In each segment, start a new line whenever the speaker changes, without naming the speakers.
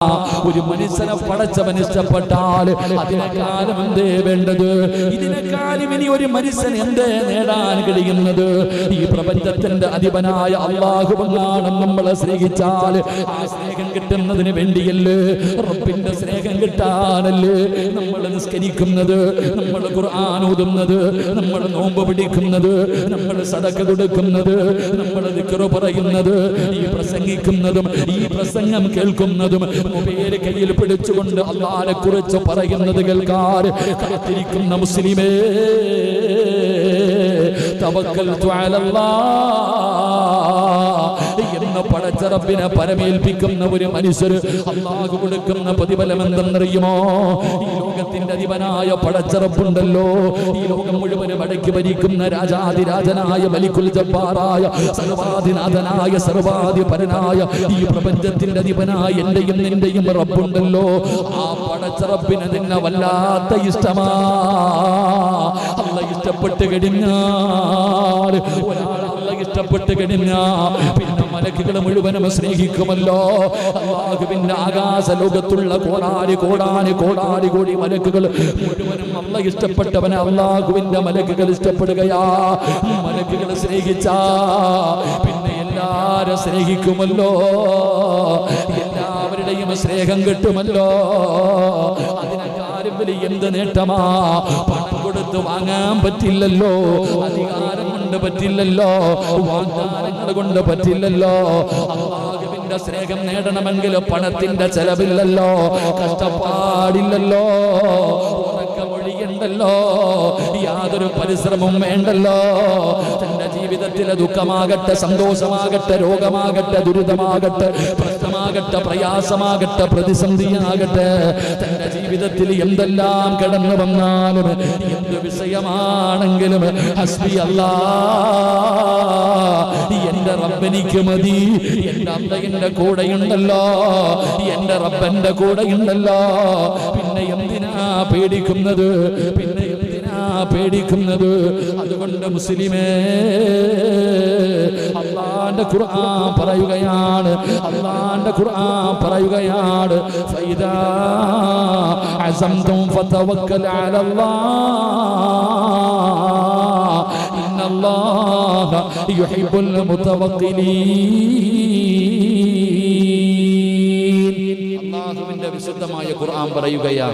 ഒരു മനുഷ്യനെ പടച്ചവൻ ഇഷ്ടപ്പെട്ടാൽ അതിനേക്കാളും എന്തേ വേണ്ടത്? ഇതിനേക്കാളും ഇനി ഒരു മനുഷ്യൻ എന്തേ നേടാൻ കഴിയുന്നത്? ഈ പ്രപഞ്ചത്തിന്റെ അധിപനായ അല്ലാഹുവാണ് നമ്മളെ സ്നേഹിച്ചാൽ ആ സ്നേഹം കിട്ടുന്നതിന് വേണ്ടിയല്ലേ, റബ്ബിന്റെ സ്നേഹം കിട്ടാനല്ലേ നമ്മൾ നിസ്കരിക്കുന്നത്, നമ്മൾ ഖുർആൻ ഓതുന്നത്, നമ്മൾ നോമ്പ് പിടിക്കുന്നത്, നമ്മൾ സദഖ കൊടുക്കുന്നത്, നമ്മൾ ദിക്ർ പറയുന്നത്, ഈ പ്രസംഗിക്കുന്നതും ഈ പ്രസംഗം കേൾക്കുന്നതും മൊബൈൽ കയ്യിൽ പിടിച്ചുകൊണ്ട് അല്ലാഹുവിനെ കുറിച്ച് പറയുന്നത് കേൾക്കാൻ കാത്തിരിക്കുന്ന മുസ്ലിമേ, തവക്കൽതു അലല്ലാഹ് എന്ന പടച്ച റബ്ബിനെ പരമേൽപ്പിക്കുന്ന ഒരു മനുഷ്യർ അല്ലാഹു കൊടുക്കുന്ന പ്രതിഫലം എന്തെന്നറിയുമോ? ഈ ലോകത്തിന്റെ അധിപനായ പടച്ച റബ്ബുണ്ടല്ലോ, ഈ ലോകം മുഴുവനും അടക്കി ഭരിക്കുന്ന രാജാതിരാജനായ മലിക്കുൽ ജബ്ബാറായ സർവാധിനാഥനായ സർവാധിപരനായ ഈ പ്രപഞ്ചത്തിന്റെ അധിപനായ എന്റെയും നിന്റെയും റബ്ബുണ്ടല്ലോ, ആ പടച്ച റബ്ബിനെ നിന്നെ വല്ലാത്ത ഇഷ്ടമാ. അല്ലാഹ് ഇഷ്ടപ്പെട്ട് കഴിഞ്ഞാൽ ഒരാൾ അല്ലാഹ് ഇഷ്ടപ്പെട്ട് കഴിഞ്ഞാൽ പിന്നെ മലക്കുകൾ മുഴുവനും സ്നേഹിക്കുമല്ലോ. അല്ലാഹുവിന്റെ ആകാശ ലോകത്തുള്ള കോടാനി കോടാനി കോടാനി കോടി മലക്കുകൾ മുഴുവനും അല്ലാഹ് ഇഷ്ടപ്പെട്ടവനെ അല്ലാഹുവിന്റെ മലക്കുകൾ ഇഷ്ടപ്പെടുകയാ. മലക്കുകൾ സ്നേഹിച്ചാ പിന്നെ എല്ലാരും സ്നേഹിക്കുമല്ലോ, എല്ലാവരുടെയും സ്നേഹം കിട്ടുമല്ലോ. അതിനെക്കാരും വലിയ എന്ത് നേട്ടമാ? പണം കൊടുത്ത് വാങ്ങാൻ പറ്റില്ലല്ലോ, അധികാരം കൊണ്ട് പറ്റില്ലല്ലോ, വാഗ്ദാനങ്ങൾ കൊണ്ട് പറ്റില്ലല്ലോ. അല്ലാഹുവിന്റെ സ്നേഹം നേടണമെങ്കിൽ പണത്തിന്റെ ചെലവില്ലല്ലോ, കഷ്ടപ്പാടില്ലല്ലോ, ഉറക്കമൊഴിയുണ്ടല്ലോ, യാതൊരു പരിശ്രമവും വേണ്ടല്ലോ. തന്റെ ജീവിതത്തിലെ ദുഃഖമാകട്ടെ സന്തോഷമാകട്ടെ രോഗമാകട്ടെ ദുരിതമാകട്ടെ പ്രശ്നമാകട്ടെ പ്രയാസമാകട്ടെ പ്രതിസന്ധിയാകട്ടെ, തന്റെ ജീവിതത്തിൽ എന്തെല്ലാം കടന്നു വന്നാലും എന്ത് വിഷയമാണെങ്കിലും ഹസ്ബി അല്ലാഹ്, എന്റെ റബ്ബെനിക്ക് മതി, എന്റെ അല്ലാഹ് എന്റെ കൂടെയുണ്ടല്ലോ, എന്റെ റബ്ബന്റെ കൂടെയുണ്ടല്ലോ, പിന്നെ എന്തിനാ പേടിക്കുന്നത്? പിന്നെ എന്തിനാ പേടിക്കുന്നത്? അതുകൊണ്ട് മുസ്ലിമേ, അല്ലാഹുവിന്റെ ഖുർആൻ പറയുകയാണ്, അല്ലാഹുവിന്റെ ഖുർആൻ പറയുകയാണ്, ഫൈദാ അസംതും ഫതവക്കൽ അലല്ലാഹ് ഇന്നല്ലാഹ യുഹിബ്ബുൽ മുതവക്കിലീൻ. അല്ലാഹുവിന്റെ വിശുദ്ധമായ ഖുർആൻ പറയുകയാ,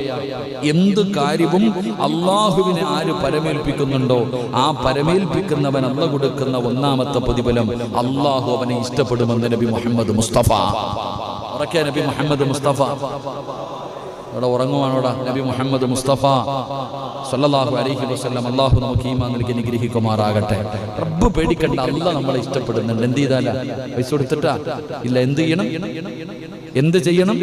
എന്ത് കാര്യവും അല്ലാഹുവിനെ ആര് പരമേൽപ്പിക്കുന്നുണ്ടോ ആ പരമേൽപ്പിക്കുന്നവൻ അല്ലാഹു കൊടുക്കുന്ന ഒന്നാമത്തെ പ്രതിഫലം അല്ലാഹു അവനെ ഇഷ്ടപ്പെടുമെന്ന് നബി മുഹമ്മദ് മുസ്തഫ. ഉറക്കെ നബി മുഹമ്മദ് മുസ്തഫ. അവിടെ ഉറങ്ങുവാനോടാ നബി മുഹമ്മദ് മുസ്തഫ സല്ലല്ലാഹു അലൈഹി വസല്ലം. അല്ലാഹു നമുക്ക് ഈമാൻ നൽകി അനുഗ്രഹിക്കുമാറാകട്ടെ. റബ്ബ് പേടിക്കണ്ട, അല്ലാഹ് നമ്മളെ ഇഷ്ടപ്പെടുന്നുണ്ട്. എന്ത് ചെയ്താലാ? പൈസ കൊടുത്തിട്ടാ ഇല്ല. എന്ത് ചെയ്യണം? എന്ത് ചെയ്യണം?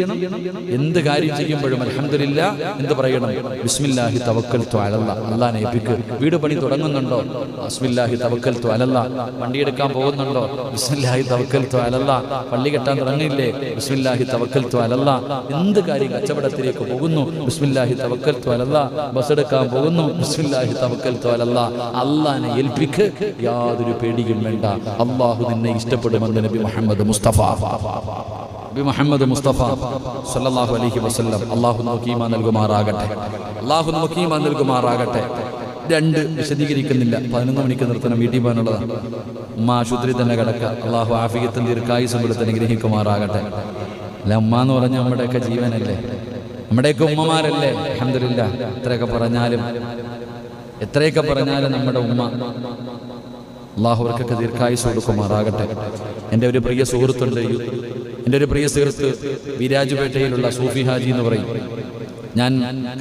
എന്ത് കാര്യം ചെയ്യുമ്പോഴും അൽഹംദുലില്ലാഹ് എന്ത് പറയണം? ബിസ്മില്ലാഹി തവക്കൽതു അലല്ലാഹ്. അല്ലാഹനെ ഏൽപ്പിക്ക്. വീട് പണി തുടങ്ങുന്നുണ്ടോ? ബിസ്മില്ലാഹി തവക്കൽതു അലല്ലാഹ്. വണ്ടി എടുക്കാൻ പോകുന്നുണ്ടോ? ബിസ്മില്ലാഹി തവക്കൽതു അലല്ലാഹ്. പള്ളി കെട്ടാൻ തുടങ്ങിയില്ലേ? ബിസ്മില്ലാഹി തവക്കൽതു അലല്ലാഹ്. എന്ത് കാര്യം, കച്ചവടത്തിലേക്ക് പോകുന്നു, ബിസ്മില്ലാഹി തവക്കൽതു അലല്ലാഹ്. ബസ് എടുക്കാൻ പോകുന്നു, ബിസ്മില്ലാഹി തവക്കൽതു അലല്ലാഹ്. അല്ലാഹനെ ഏൽപ്പിക്ക്, യാതൊരു പേടിയും വേണ്ട. അല്ലാഹു നിന്നെ ഇഷ്ടപ്പെടുമെന്ന് നബി മുഹമ്മദ് മുസ്തഫ. നബി മുഹമ്മദ് മുസ്തഫ സല്ലല്ലാഹു അലൈഹി വസല്ലം. അല്ലാഹു നമുക്ക് ഈമാൻ നൽകുമാറാകട്ടെ. അല്ലാഹു നമുക്ക് ഈമാൻ നൽകുമാറാകട്ടെ. രണ്ട് വിശദീകരിക്കുന്നില്ല, 11 മണിക്ക് നിർത്തണം, വീട്ടിൽ പോകാനുള്ളതാണ്. ഉമ്മ ആശുപത്രി തന്നെ കിടക്കുക. അല്ലാഹു ആഫിയത്തും ദീർഘായുസ്സും കൊടുത്ത് അനുഗ്രഹിക്കുമാറാകട്ടെ. അല്ല, ഉമ്മ എന്ന് പറഞ്ഞാൽ നമ്മുടെയൊക്കെ ജീവനല്ലേ, നമ്മുടെയൊക്കെ ഉമ്മമാരല്ലേ. അൽഹംദുലില്ലാഹ് എത്രയൊക്കെ പറഞ്ഞാലും നമ്മുടെ ഉമ്മ, അല്ലാഹു അവർക്കൊക്കെ ദീർഘായുസ്സ് കൊടുക്കുമാറാകട്ടെ. എൻ്റെ ഒരു പ്രിയ സുഹൃത്തുണ്ട്, എൻ്റെ ഒരു പ്രിയ സുഹൃത്ത് വിരാജുപേട്ടയിലുള്ള സൂഫി ഹാജി എന്ന് പറയും. ഞാൻ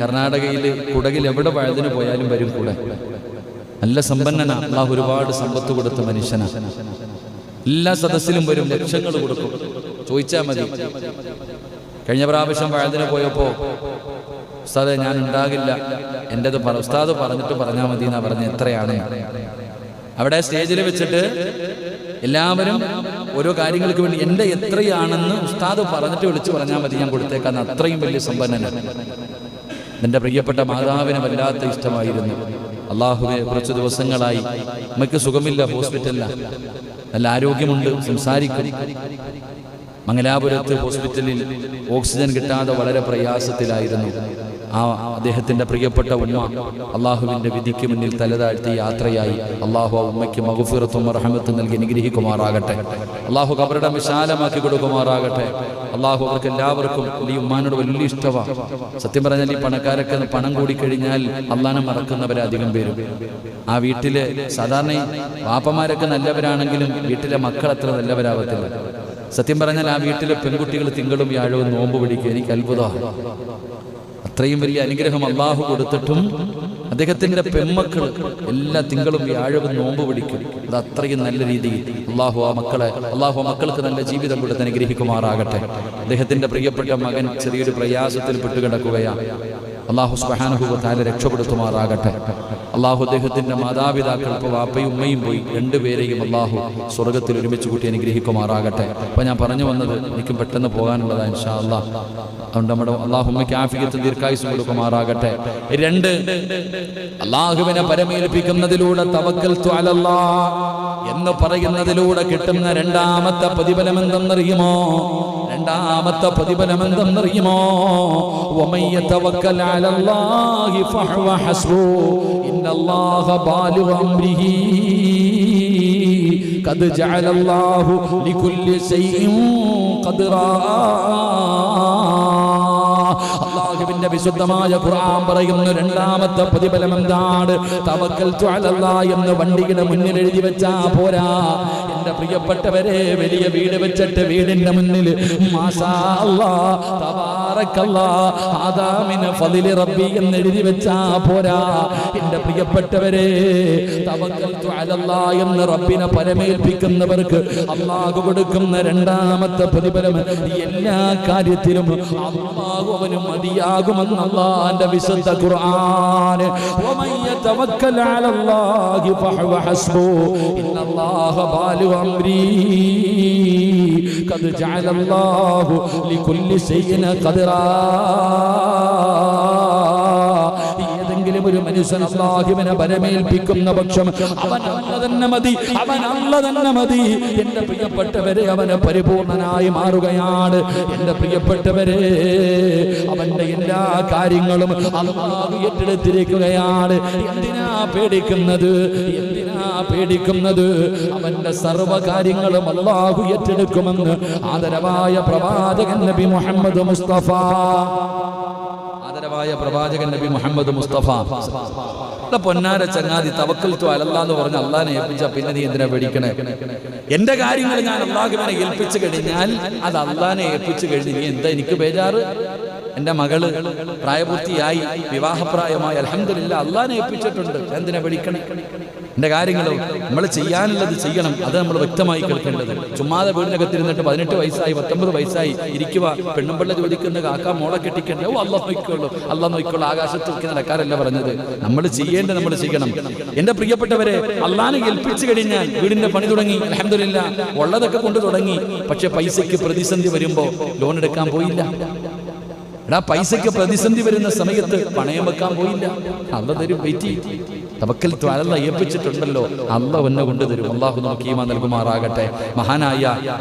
കർണാടകയിൽ കുടകിൽ എവിടെ വഴുതിന് പോയാലും വരും കൂടെ. നല്ല സമ്പന്നനാ, അല്ലാഹു ഒരുപാട് സമ്പത്ത് കൊടുത്ത മനുഷ്യനാ. എല്ലാ സദസ്സിലും വരും, ലക്ഷങ്ങൾ കൊടുക്കും. ചോദിച്ചാൽ മതി. കഴിഞ്ഞ പ്രാവശ്യം വഴുതിന് പോയപ്പോൾ ഉസ്താദേ ഞാൻ ഉണ്ടാകില്ല, എൻ്റെത് ഉസ്താദ് പറഞ്ഞിട്ട് പറഞ്ഞാൽ മതി എന്നാ പറഞ്ഞ. എത്രയാണ്? അവിടെ സ്റ്റേജിൽ വെച്ചിട്ട് എല്ലാവരും ഓരോ കാര്യങ്ങൾക്ക് വേണ്ടി എൻ്റെ എത്രയാണെന്ന് ഉസ്താദ് പറഞ്ഞിട്ട് വിളിച്ചു പറഞ്ഞാൽ മതി, ഞാൻ കൊടുത്തേക്കാൻ. അത്രയും വലിയ സമ്പന്നനാണ്. എൻ്റെ പ്രിയപ്പെട്ട മാതാവിനെ വല്ലാത്ത ഇഷ്ടമായിരുന്നു. അള്ളാഹുവെ, കുറച്ച് ദിവസങ്ങളായി നമുക്ക് സുഖമില്ല, ഹോസ്പിറ്റലിലാണ്, നല്ല ആരോഗ്യമുണ്ട്, സംസാരിക്കും. മംഗലാപുരത്ത് ഹോസ്പിറ്റലിൽ ഓക്സിജൻ കിട്ടാതെ വളരെ പ്രയാസത്തിലായിരുന്നു. അദ്ദേഹത്തിൻ്റെ പ്രിയപ്പെട്ട ഉമ്മ അള്ളാഹുവിൻ്റെ വിധിക്ക് മുന്നിൽ തലതാഴ്ത്തി യാത്രയായി. അള്ളാഹു ആ ഉമ്മയ്ക്ക് മഗ്ഫിറത്തും റഹ്മത്തും നൽകി അനുഗ്രഹിക്കുമാറാകട്ടെ. അള്ളാഹു ഖബറിടം വിശാലമാക്കി കൊടുക്കുമാറാകട്ടെ. അള്ളാഹു അവർക്ക് എല്ലാവർക്കും ഈ ഉമ്മാനോട് വലിയ ഇഷ്ടമാണ്. സത്യം പറഞ്ഞാൽ ഈ പണക്കാരൊക്കെ പണം കൂടിക്കഴിഞ്ഞാൽ അള്ളാഹനെ മറക്കുന്നവരെ അധികം പേരും. ആ വീട്ടിലെ സാധാരണ വാപ്പമാരൊക്കെ നല്ലവരാണെങ്കിലും വീട്ടിലെ മക്കൾ അത്ര നല്ലവരാവത്തില്ല. സത്യം പറഞ്ഞാൽ ആ വീട്ടിലെ പെൺകുട്ടികൾ തിങ്കളും വ്യാഴവും നോമ്പ് പിടിക്കുക. എനിക്ക് അത്ഭുതമാണ്. അത്രയും വലിയ അനുഗ്രഹം അള്ളാഹു കൊടുത്തിട്ടും അദ്ദേഹത്തിൻ്റെ പെൺമക്കൾ എല്ലാ തിങ്കളും വ്യാഴവും നോമ്പ് പിടിക്കും. അത് അത്രയും നല്ല രീതിയിൽ അള്ളാഹു ആ മക്കൾക്ക് നല്ല ജീവിതം കൊടുത്ത് അനുഗ്രഹിക്കുമാറാകട്ടെ. അദ്ദേഹത്തിൻ്റെ പ്രിയപ്പെട്ട മകൻ ചെറിയൊരു പ്രയാസത്തിൽ പെട്ടുകിടക്കുകയാണ്. അള്ളാഹു സുബ്ഹാനഹു വ തആല രക്ഷപ്പെടുത്തുമാറാകട്ടെ. അള്ളാഹു അദ്ദേഹത്തിൻ്റെ മാതാപിതാക്കൾ ഇപ്പോൾ വാപ്പയും ഉമ്മയും പോയി, രണ്ടുപേരെയും അള്ളാഹു സ്വർഗത്തിൽ ഒരുമിച്ച് കൂട്ടി അനുഗ്രഹിക്കുമാറാകട്ടെ. അപ്പോൾ ഞാൻ പറഞ്ഞു വന്നത് എനിക്കും പെട്ടെന്ന് പോകാനുള്ളതാണ് ഇൻഷാ അല്ലാഹ്. അതുകൊണ്ട് നമ്മുടെ അള്ളാഹു ഉമ്മയ്ക്ക് ആഫിയത്ത് ദീർഘായുസ്സും കൊടുക്കുമാറാകട്ടെ. 2, അള്ളാഹുവിനെ പരമേൽപ്പിക്കുന്നതിലൂടെ തവക്കൽതു അലല്ലാഹ് എന്ന് പറയുന്നതിലൂടെ കിട്ടുന്ന രണ്ടാമത്തെ പ്രതിഫലം എന്തെന്നറിയുമോ? വമൻ യതവക്കൽ അലല്ലാഹി ഫഹുവ ഹസ്ബു ഇന്നല്ലാഹ ബാലിഗു അംരിഹി ഖദ് ജഅലല്ലാഹു ലികുല്ലി ശൈഇൻ ഖദ്റാ. അല്ലാഹുവിന്റെ വിശുദ്ധമായ ഖുർആൻ പറയുന്ന രണ്ടാമത്തെ പ്രതിഫലം എന്താണ്? തവക്കൽതു അലല്ലാഹ് എന്ന് വണ്ടിയുടെ മുന്നിൽ എഴുതി വെച്ചാ പോരാ. എന്റെ പ്രിയപ്പെട്ടവരെ, വലിയ വീട് വെച്ചിട്ട് വീടിന്റെ മുന്നിൽ മാഷാ അല്ലാഹ് തബാറക്കല്ലാഹ് ഹാദാ മിൻ ഫളിൽ റബ്ബി എന്ന് എഴുതി വെച്ചാ പോരാ. എന്റെ പ്രിയപ്പെട്ടവരെ, തവക്കൽതു അലല്ലാഹ് എന്ന് റബ്ബിനെ പരമേൽപ്പിക്കുന്നവർക്ക് അല്ലാഹു കൊടുക്കുന്ന രണ്ടാമത്തെ പ്രതിഫലം എല്ലാ കാര്യത്തിലും അല്ലാഹു അവന് മതിയാകുമെന്ന് അല്ലാഹുവിന്റെ വിശുദ്ധ ഖുർആൻ. വമൻ യതവക്കൽ അലല്ലാഹി ഫഹുവ ഹസ്ബു ഇന്നല്ലാഹ ബാലിഗു അംരി ഖദ് ജഅലല്ലാഹു ലികുല്ലി ശൈഇൻ ഖദ്റാ. ഏതെങ്കിലും ഒരു മനുഷ്യൻ അല്ലാഹുവിനെ പരമേൽപ്പിക്കുന്ന പക്ഷം അവൻ അല്ലാഹു തന്നെ മതി. എന്റെ പ്രിയപ്പെട്ടവരെ, അവന് പരിപൂർണനായി മാറുകയാണ്. എന്റെ പ്രിയപ്പെട്ടവരെ, അവന്റെ എല്ലാ കാര്യങ്ങളും അല്ലാഹു ഏറ്റെടുത്തിരിക്കുകയാണ്. എന്തിനാ പേടിക്കുന്നത്? അവന്റെ സർവ്വ കാര്യങ്ങളും അല്ലാഹു ഏറ്റെടുക്കുമെന്ന് ആദരവായ പ്രവാചകൻ നബി മുഹമ്മദ് മുസ്തഫ പൊന്നാര ചങ്ങാതി, തവക്കൽതു അലല്ലാഹ് എന്ന് പറഞ്ഞ് അല്ലാഹനെ ഏൽപ്പിച്ച പിന്നെ നീ എന്തിനാ പേടിക്കണേ? എന്റെ കാര്യങ്ങൾ ഞാൻ അല്ലാഹുവിനെ ഏൽപ്പിച്ചു കഴിഞ്ഞാൽ അത് അല്ലാഹനെ ഏൽപ്പിച്ചു കഴിഞ്ഞ് നീ എന്താ എനിക്ക് ബേജാറ്? എൻ്റെ മകള് പ്രായപൂർത്തിയായി, വിവാഹപ്രായമായി, അൽഹംദുലില്ലാ അല്ലാഹനെ ഏൽപ്പിച്ചിട്ടുണ്ട്. എന്തിനാ പേടിക്കണേ? എൻ്റെ കാര്യങ്ങളും നമ്മൾ ചെയ്യാനുള്ളത് ചെയ്യണം. അത് നമ്മൾ വ്യക്തമായി കേൾക്കേണ്ടത്. ചുമ്മാതെ വീടിനകത്തിരുന്നിട്ട് 18 വയസ്സായി 19 വയസ്സായി ഇരിക്കുക, പെണ്ണുമ്പിള്ള ചോദിക്കുന്ന കാക്ക മോളെ കെട്ടിക്കേണ്ട, ഓ അല്ലാഹ് നോക്കിക്കോളൂ, ആകാശത്ത് നോക്കി നടക്കാറല്ല പറഞ്ഞത്. നമ്മൾ ചെയ്യേണ്ടത് നമ്മൾ ചെയ്യണം. എൻ്റെ പ്രിയപ്പെട്ടവരെ, അല്ലാഹനെ ഏൽപ്പിച്ചു കഴിഞ്ഞാൽ വീടിന്റെ പണി തുടങ്ങി, അൽഹംദുലില്ലാ ഉള്ളതൊക്കെ കൊണ്ട് തുടങ്ങി. പക്ഷെ പൈസയ്ക്ക് പ്രതിസന്ധി വരുമ്പോൾ ലോൺ എടുക്കാൻ പോയില്ല. പൈസയ്ക്ക് പ്രതിസന്ധി വരുന്ന സമയത്ത് പണയം വെക്കാൻ പോയില്ല. അല്ലാഹ് തരും, വെയിറ്റ് ചെയ്യും. തവക്കൽതു അലല്ലാഹ് ഏൽപ്പിച്ചിട്ടുണ്ടല്ലോ, അല്ലാഹ് എന്നെ കൊണ്ടുതരും. അല്ലാഹു നമുക്ക് ഈമാൻ നൽകുമാറാകട്ടെ.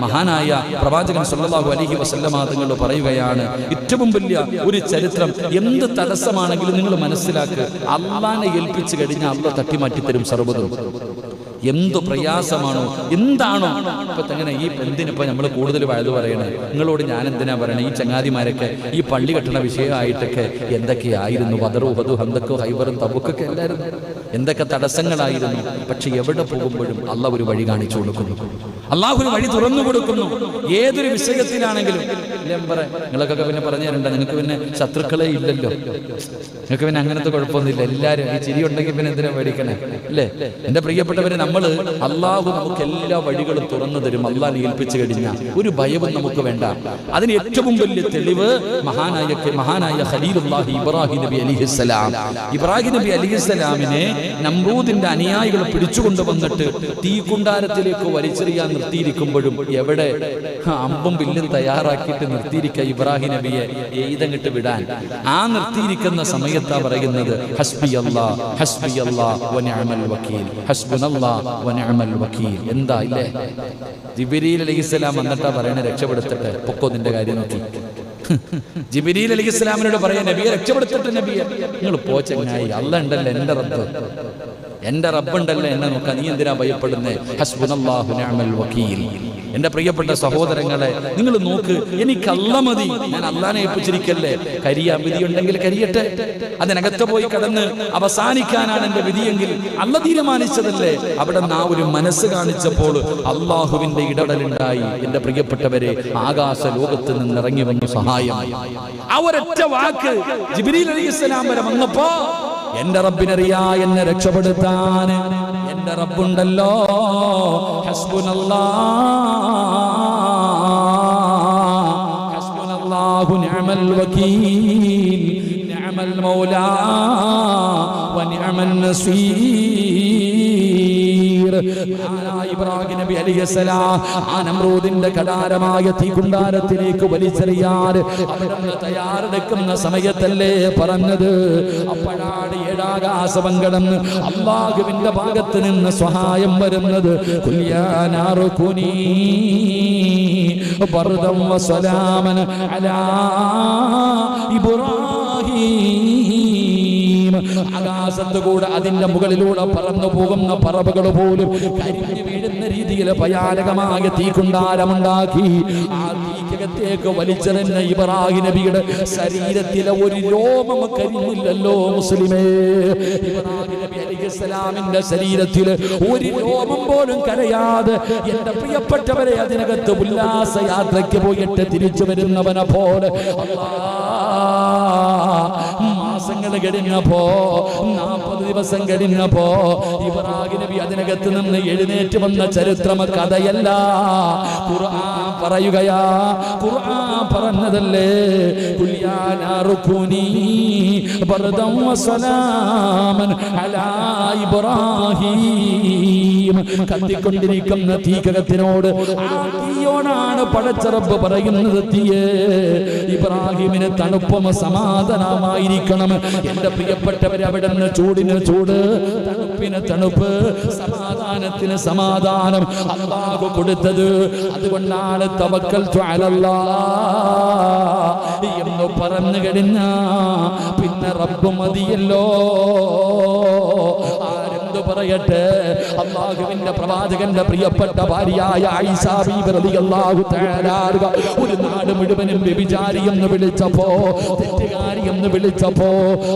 മഹാനായ പ്രവാചകൻ സല്ലല്ലാഹു അലൈഹി വസല്ലമ തങ്ങൾ പറയുകയാണ്, ഏറ്റവും വലിയ ഒരു ചരിത്രം, എന്ത് തടസ്സമാണെങ്കിലും നിങ്ങൾ മനസ്സിലാക്കുക, അല്ലാഹനെ ഏൽപ്പിച്ചു കഴിഞ്ഞാൽ അല്ലാഹ് തട്ടിമാറ്റി തരും സർവ്വതും. എന്തു പ്രയാസമാണോ എന്താണോ. ഇപ്പൊ തന്നെ ഈ എന്തിനിപ്പോ നമ്മൾ കൂടുതൽ വഴുതു പറയണേ? നിങ്ങളോട് ഞാൻ എന്തിനാ പറയണേ? ഈ ചങ്ങാതിമാരൊക്കെ ഈ പള്ളി കെട്ടണ വിഷയമായിട്ടൊക്കെ എന്തൊക്കെയായിരുന്നു? ബദറും ഉഹദും ഹന്തക്കും ഹൈബറും തബൂക്കൊക്കെ എല്ലായിരുന്നു. എന്തൊക്കെ തടസ്സങ്ങളായിരുന്നു. പക്ഷെ എവിടെ പോകുമ്പോഴും അല്ലാഹ് ഒരു വഴി കാണിച്ചു കൊടുക്കുന്നു. അല്ലാഹു ഒരു വഴി തുറന്നു കൊടുക്കുന്നു. ഏതൊരു വിഷയത്തിലാണെങ്കിലും നിങ്ങളൊക്കെ പിന്നെ പറഞ്ഞു തരണ്ട, നിങ്ങൾക്ക് പിന്നെ ശത്രുക്കളെ ഇല്ലല്ലോ, നിങ്ങൾക്ക് പിന്നെ അങ്ങനത്തെ കുഴപ്പമൊന്നുമില്ല. എല്ലാവരും ഈ ചിരി ഉണ്ടെങ്കിൽ പിന്നെ എന്തിനാ പേടിക്കണേ? അല്ലേ എന്റെ പ്രിയപ്പെട്ടവരെ, നമ്മൾ അല്ലാഹു നമുക്ക് എല്ലാ വഴികളും തുറന്നു തരും. അല്ലാഹനെ ഏൽപ്പിച്ചു കഴിഞ്ഞാൽ ഒരു ഭയവും നമുക്ക് വേണ്ട. അതിന് ഏറ്റവും വലിയ തെളിവ് മഹാനായ ഖലീലുല്ലാഹി ഇബ്രാഹിം നബി അലൈഹിസ്സലാം. ഇബ്രാഹിം നബി അലൈഹിസ്സലാമിനെ നമ്രൂദിന്റെ അനുയായികൾ പിടിച്ചുകൊണ്ടുവന്നിട്ട് തീക്കുണ്ടാരത്തിലേക്ക് വലിച്ചെറിയാൻ നിർത്തിയിരിക്കുമ്പോഴും എവിടെ അമ്പും വില്ലും തയ്യാറാക്കിയിട്ട് നിർത്തിയിരിക്കുക ഇബ്രാഹിം നബിയെ എയ്തങ്ങിട്ട് വിടാൻ. ആ നിർത്തിയിരിക്കുന്ന സമയത്താ പറയുന്നത് ഹസ്ബിയല്ലാഹ് വനിഅമൽ വകീൽ, ഹസ്ബുനല്ലാഹ് വനിഅമൽ വകീൽ. എന്താ ഇല്ലേ? ജിബ്രീൽ അലൈഹിസ്സലാം വന്നിട്ടാ പറയണേ രക്ഷപ്പെടുത്തട്ടെ, പൊക്കോ നിന്റെ കാര്യം നോക്കി. ജിബ്രീൽ അലൈഹിസ്സലാമിനോട് പറയാൻ നബിയെ രക്ഷപ്പെടുത്തട്ടെ, നബിയെ നിങ്ങൾ പോ ചങ്ങായി, അല്ലാഹ് ഉണ്ടല്ലോ എന്റെ റബ്ബുണ്ടല്ലോ എന്നെ നോക്കാൻ, നീ എന്തിനാ ഭയപ്പെടുന്നേ? ഹസ്ബുനല്ലാഹു നിഅമൽ വകീൽ. എന്റെ പ്രിയപ്പെട്ട സഹോദരങ്ങളെ, നിങ്ങൾ നോക്ക്, എനിക്ക് അല്ല മതി, ഞാൻ അല്ലാഹനെ ഏൽപ്പിച്ചിരിക്കല്ലേ. കരിയാൻ വിധിയുണ്ടെങ്കിൽ കരിയട്ടെ, അതിനകത്ത് പോയി കടന്ന് അവസാനിക്കാനാണ് എന്റെ വിധിയെങ്കിൽ അല്ല തീരുമാനിച്ചതല്ലേ. അവിടെ നാ ഒരു മനസ്സ് കാണിച്ചപ്പോൾ അള്ളാഹുവിന്റെ ഇടപെടലുണ്ടായി. എന്റെ പ്രിയപ്പെട്ടവരെ, ആകാശ ലോകത്ത് നിന്ന് ഇറങ്ങി വന്നു സഹായം. ആ ഒരൊറ്റ വാക്ക് ജിബ്രീൽ അലൈഹിസ്സലാം വരെ വന്നപ്പോ എന്റെ റബ്ബിനറിയാ എന്നെ രക്ഷപ്പെടുത്താൻ എന്റെ റബ്ബുണ്ടല്ലോ. ഹസ്ബുനല്ലാഹു നിഅമൽ വകീൽ, നിഅമൽ മൗലാ വനിഅമൻ നസീർ. ഇബ്രാഹിം നബി അലൈഹിസ്സലാം ആ നമ്രൂദിന്റെ കടാരമായ തീകുണ്ടാരത്തിലേക്ക് വലിച്ചെറിയാൻ അവിടുന്ന് തയ്യാറെടുക്കുന്ന സമയത്തല്ലേ പറഞ്ഞത്. അപ്പോഴാണ് ഏഴാകാശം കടന്ന് അല്ലാഹുവിന്റെ ഭാഗത്ത് നിന്ന് സഹായം വരുന്നത്. കുല്യാനാറുകുനീ ബർദം വസലാമൻ അലാ ഇബ്രാഹിം. ആകാശത്ത് കൂടെ അതിന്റെ മുകളിലൂടെ പറന്നു പോകുന്ന പറവകൾ പോലും കരിഞ്ഞു വീഴുന്ന രീതിയിൽ ഭയാനകമായ തീക്കുണ്ടാരമുണ്ടാക്കി. ആ തീക്കകത്തേക്ക് വലിച്ചെറിഞ്ഞ ഇബ്രാഹിം നബിയുടെ ശരീരത്തിലെ ഒരു രോമം കരിഞ്ഞില്ലല്ലോ മുസ്ലിമേ. ഇബ്രാഹിം നബി അലൈഹിസ്സലാമിന്റെ ശരീരത്തില് ഒരു രോമം പോലും കരയാതെ എന്റെ പ്രിയപ്പെട്ടവരെ അതിനകത്ത് ഉല്ലാസ യാത്രയ്ക്ക് പോയിട്ട് തിരിച്ചു വരുന്നവനെ പോലെ മാസങ്ങൾ കഴിഞ്ഞപ്പോ 40 ദിവസം കഴിഞ്ഞപ്പോ ഇബ്രാഹിം നബി അതിനകത്ത് നിന്ന് എഴുന്നേറ്റ് വന്ന ചരിത്രം കഥയല്ല, ഖുർആൻ പറയുകയാ. ഖുർആൻ പറഞ്ഞതല്ലേ, കുല്യാനാറുകുനീ ബർദം വസലാമൻ അലാ ഇബ്രാഹിം. കത്തിക്കൊണ്ടിരിക്കുന്ന തീക്കകത്തിനോട് ആ തീയോടാണ് പടച്ച റബ്ബ് പറയുന്നത്, തീയേ ഇബ്രാഹിമിന് തണുപ്പും സമാധാനമായിരിക്കണം. എന്റെ പ്രിയപ്പെട്ടവരെ, അവിടെ നിന്ന് ചൂടിന് ചൂട്, തണുപ്പിന് തണുപ്പ്, സമാധാനത്തിന് സമാധാനം അല്ലാഹു കൊടുത്തത്. അതുകൊണ്ടാണ് തവക്കൽതു അലല്ലാഹ് എന്ന് പറഞ്ഞു കഴിഞ്ഞാ പിന്നെ റബ്ബ് മതിയല്ലോ. ആരെന്തു പറയട്ടെ, അല്ലാഹുവിന്റെ പ്രവാചകന്റെ പ്രിയപ്പെട്ട ഭാര്യയായ ആയിഷ ബീബി റളിയല്ലാഹു തആല ഒരു നാട് മുഴുവനും വ്യഭിചാരി എന്ന് വിളിച്ചപ്പോ, തെറ്റുകാരി എന്ന് വിളിച്ചപ്പോ,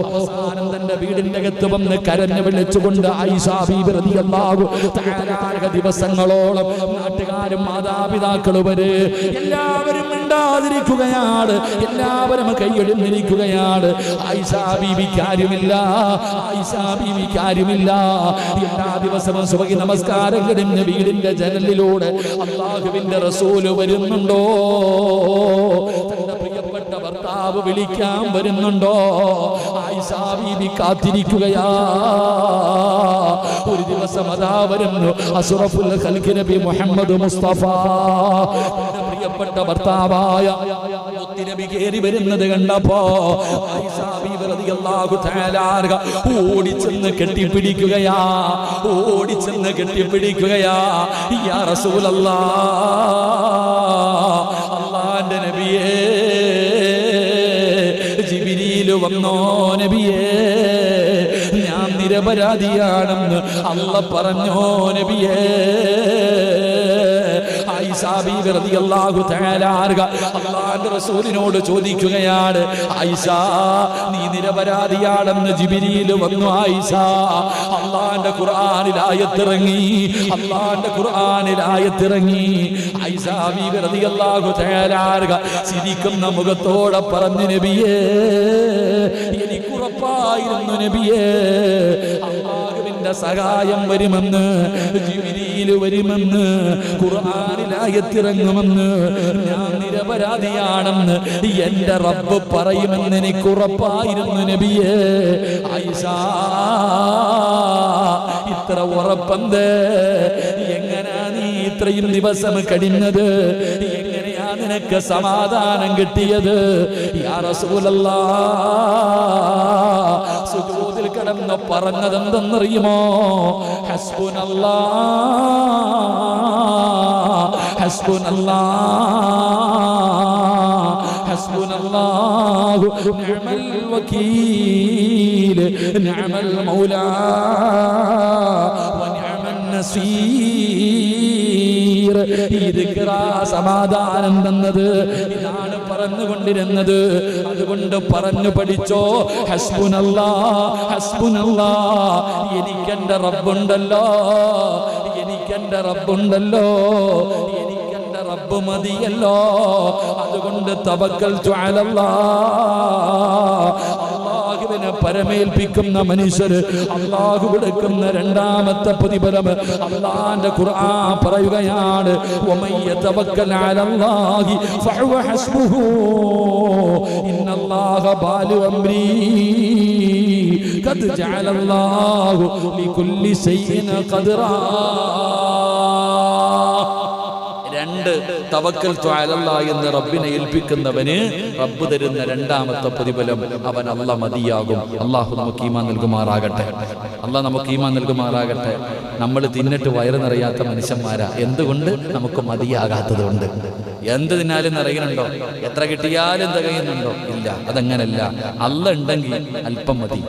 അവസാനം തന്റെ വീടിന്റെ അകത്ത് വന്ന് കരഞ്ഞു വിളിച്ചുകൊണ്ട് ആയിഷ ബീബി റളിയല്ലാഹു തആല ദിവസങ്ങളോളം നാട്ടുകാരും മാതാപിതാക്കളും വരെ എല്ലാവരും മിണ്ടാതിരിക്കുകയാണ്, എല്ലാവരും കൈയൊഴിഞ്ഞിരിക്കുകയാണ്. ആയിഷ ബീബിക്ക് ആരുമില്ല, ആയിഷ ബീബിക്ക് ആരുമില്ല. എല്ലാ ദിവസവും സുബഹി നമസ്കാരം കഴിഞ്ഞ് വീടിന്റെ ജനലിലൂടെ അല്ലാഹുവിന്റെ റസൂല് വരുന്നുണ്ടോ, തന്റെ പ്രിയപ്പെട്ട ഭർത്താവ് വിളിക്കാൻ വരുന്നുണ്ടോ, ആയിഷ ബീബി കാത്തിരിക്കുകയാ. ഒരു ദിവസം അതാ വരുന്നു അസ്റഫുൽ ഖൽഖ് നബി മുഹമ്മദ് മുസ്തഫ, പ്രിയപ്പെട്ട ഭർത്താവായ നബി കേറി വരുന്നത് കണ്ടപ്പോ ആയിഷ ബീബി റളിയല്ലാഹു തആല ഓടിച്ചെന്ന് കെട്ടിപ്പിടിക്കുകയാ, ഓടിച്ചെന്ന് കെട്ടിപ്പിടിക്കുകയാ. യാ റസൂലല്ലാഹ്, അല്ലാഹുവിന്റെ നബിയേ, ജിബ്രീൽ വന്നോ നബിയേ, ഞാൻ നിരപരാധിയാണെന്ന് അല്ലാഹ് പറഞ്ഞോ നബിയേ. ആയിഷ ബീബി റളിയല്ലാഹു തആല അല്ലാഹുവിന്റെ റസൂലിനോട് ചോദിക്കുകയാണ്, ആയിഷ നീ നിരപരാധിയാണെന്ന് ജിബ്രീൽ വന്നു. ആയിഷ, അല്ലാഹുവിന്റെ ഖുർആനിൽ ആയത്തിറങ്ങി, അല്ലാഹുവിന്റെ ഖുർആനിൽ ആയത്തിറങ്ങി. ആയിഷ ബീബി റളിയല്ലാഹു തആല ചിരിക്കുന്ന മുഖത്തോടെ പറഞ്ഞു, നബിയേ എനിക്ക് ഉറപ്പായിരുന്നു നബിയേ, അല്ലാഹുവിന്റെ സഹായം വരുമെന്ന്, ജിബ്രീൽ വരുമെന്ന്, ഖുർആനിൽ ആയത്തിറങ്ങുമെന്ന്, ഞാൻ നിരപരാധിയാണെന്ന് എന്റെ റബ്ബ് പറയുമെന്ന് എനിക്ക് ഉറപ്പായിരുന്നു നബിയേ. ആയിഷ, ഇത്ര ഉറപ്പെന്ത്? എങ്ങനാ നീ ഇത്രയും ദിവസം കഴിഞ്ഞത്? എങ്ങനെയാ നിനക്ക് സമാധാനം കിട്ടിയത്? യാ റസൂലല്ലാഹ്, സുജൂദിൽ കിടന്ന് പറഞ്ഞതെന്തെന്നറിയുമോ? ഹസ്ബുനല്ലാഹ് ഹസ്ബുനല്ലാഹ് ഹസ്ബുനല്ലാഹു നിഅമൽ വകീൽ നിഅമൽ മൗലാ വനിഅമൻ നസീർ. ഇതിക്റാ സമാധാനം തന്നത് ഇതാണ് പറഞ്ഞുകൊണ്ടിരുന്നത്. അതുകൊണ്ട് പറഞ്ഞു പഠിച്ചോ, ഹസ്ബുനല്ലാഹ് ഹസ്ബുനല്ലാഹ്, എനിക്കെന്റെ റബ്ബുണ്ടല്ലോ, എനിക്കെന്റെ റബ്ബുണ്ടല്ലോ, എനിക്കെന്റെ റബ്ബ് മതിയല്ലോ. അതുകൊണ്ട് തവക്കൽതു അലല്ലാഹ്, അല്ലാഹുവിനെ പരമേൽപ്പിക്കുന്ന മനുഷ്യർ അല്ലാഹു കൊടുക്കുന്ന രണ്ടാമത്തെ പ്രതിഫലം അല്ലാഹുവിന്റെ ഖുർആൻ പറയുകയാണ്, വമൻ യതവക്കൽ അലല്ലാഹി ഫഹുവ ഹസ്ബുഹു ഇന്നല്ലാഹ ബാലിഗു അംരി ഖദ് ജഅലല്ലാഹു ലികുല്ലി ശൈഇൻ ഖദ്റാ. രണ്ട്, തവക്കൽതു അലല്ലാഹ് എന്ന് റബ്ബിനെ ഏൽപ്പിക്കുന്നവന് റബ്ബ് തരുന്ന രണ്ടാമത്തെ പ്രതിഫലം അവൻ അല്ലാഹ് മതിയാകും. അല്ലാഹു നമുക്ക് ഈമാൻ നൽകുമാറാകട്ടെ. അല്ലാഹ് നമുക്ക് ഈമാൻ നൽകുമാറാകട്ടെ. നമ്മൾ തിന്നിട്ട് വയറ് നിറയാത്ത മനുഷ്യന്മാരാ. എന്തുകൊണ്ട്? നമുക്ക് മതിയാകാത്തത് കൊണ്ട്. എന്ത് തിന്നാലും നിറയുന്നുണ്ടോ? എത്ര കിട്ടിയാലും തികയുന്നുണ്ടോ? ഇല്ല. അതങ്ങനല്ല. അല്ലാഹ് ഉണ്ടെങ്കിൽ അല്പം മതി.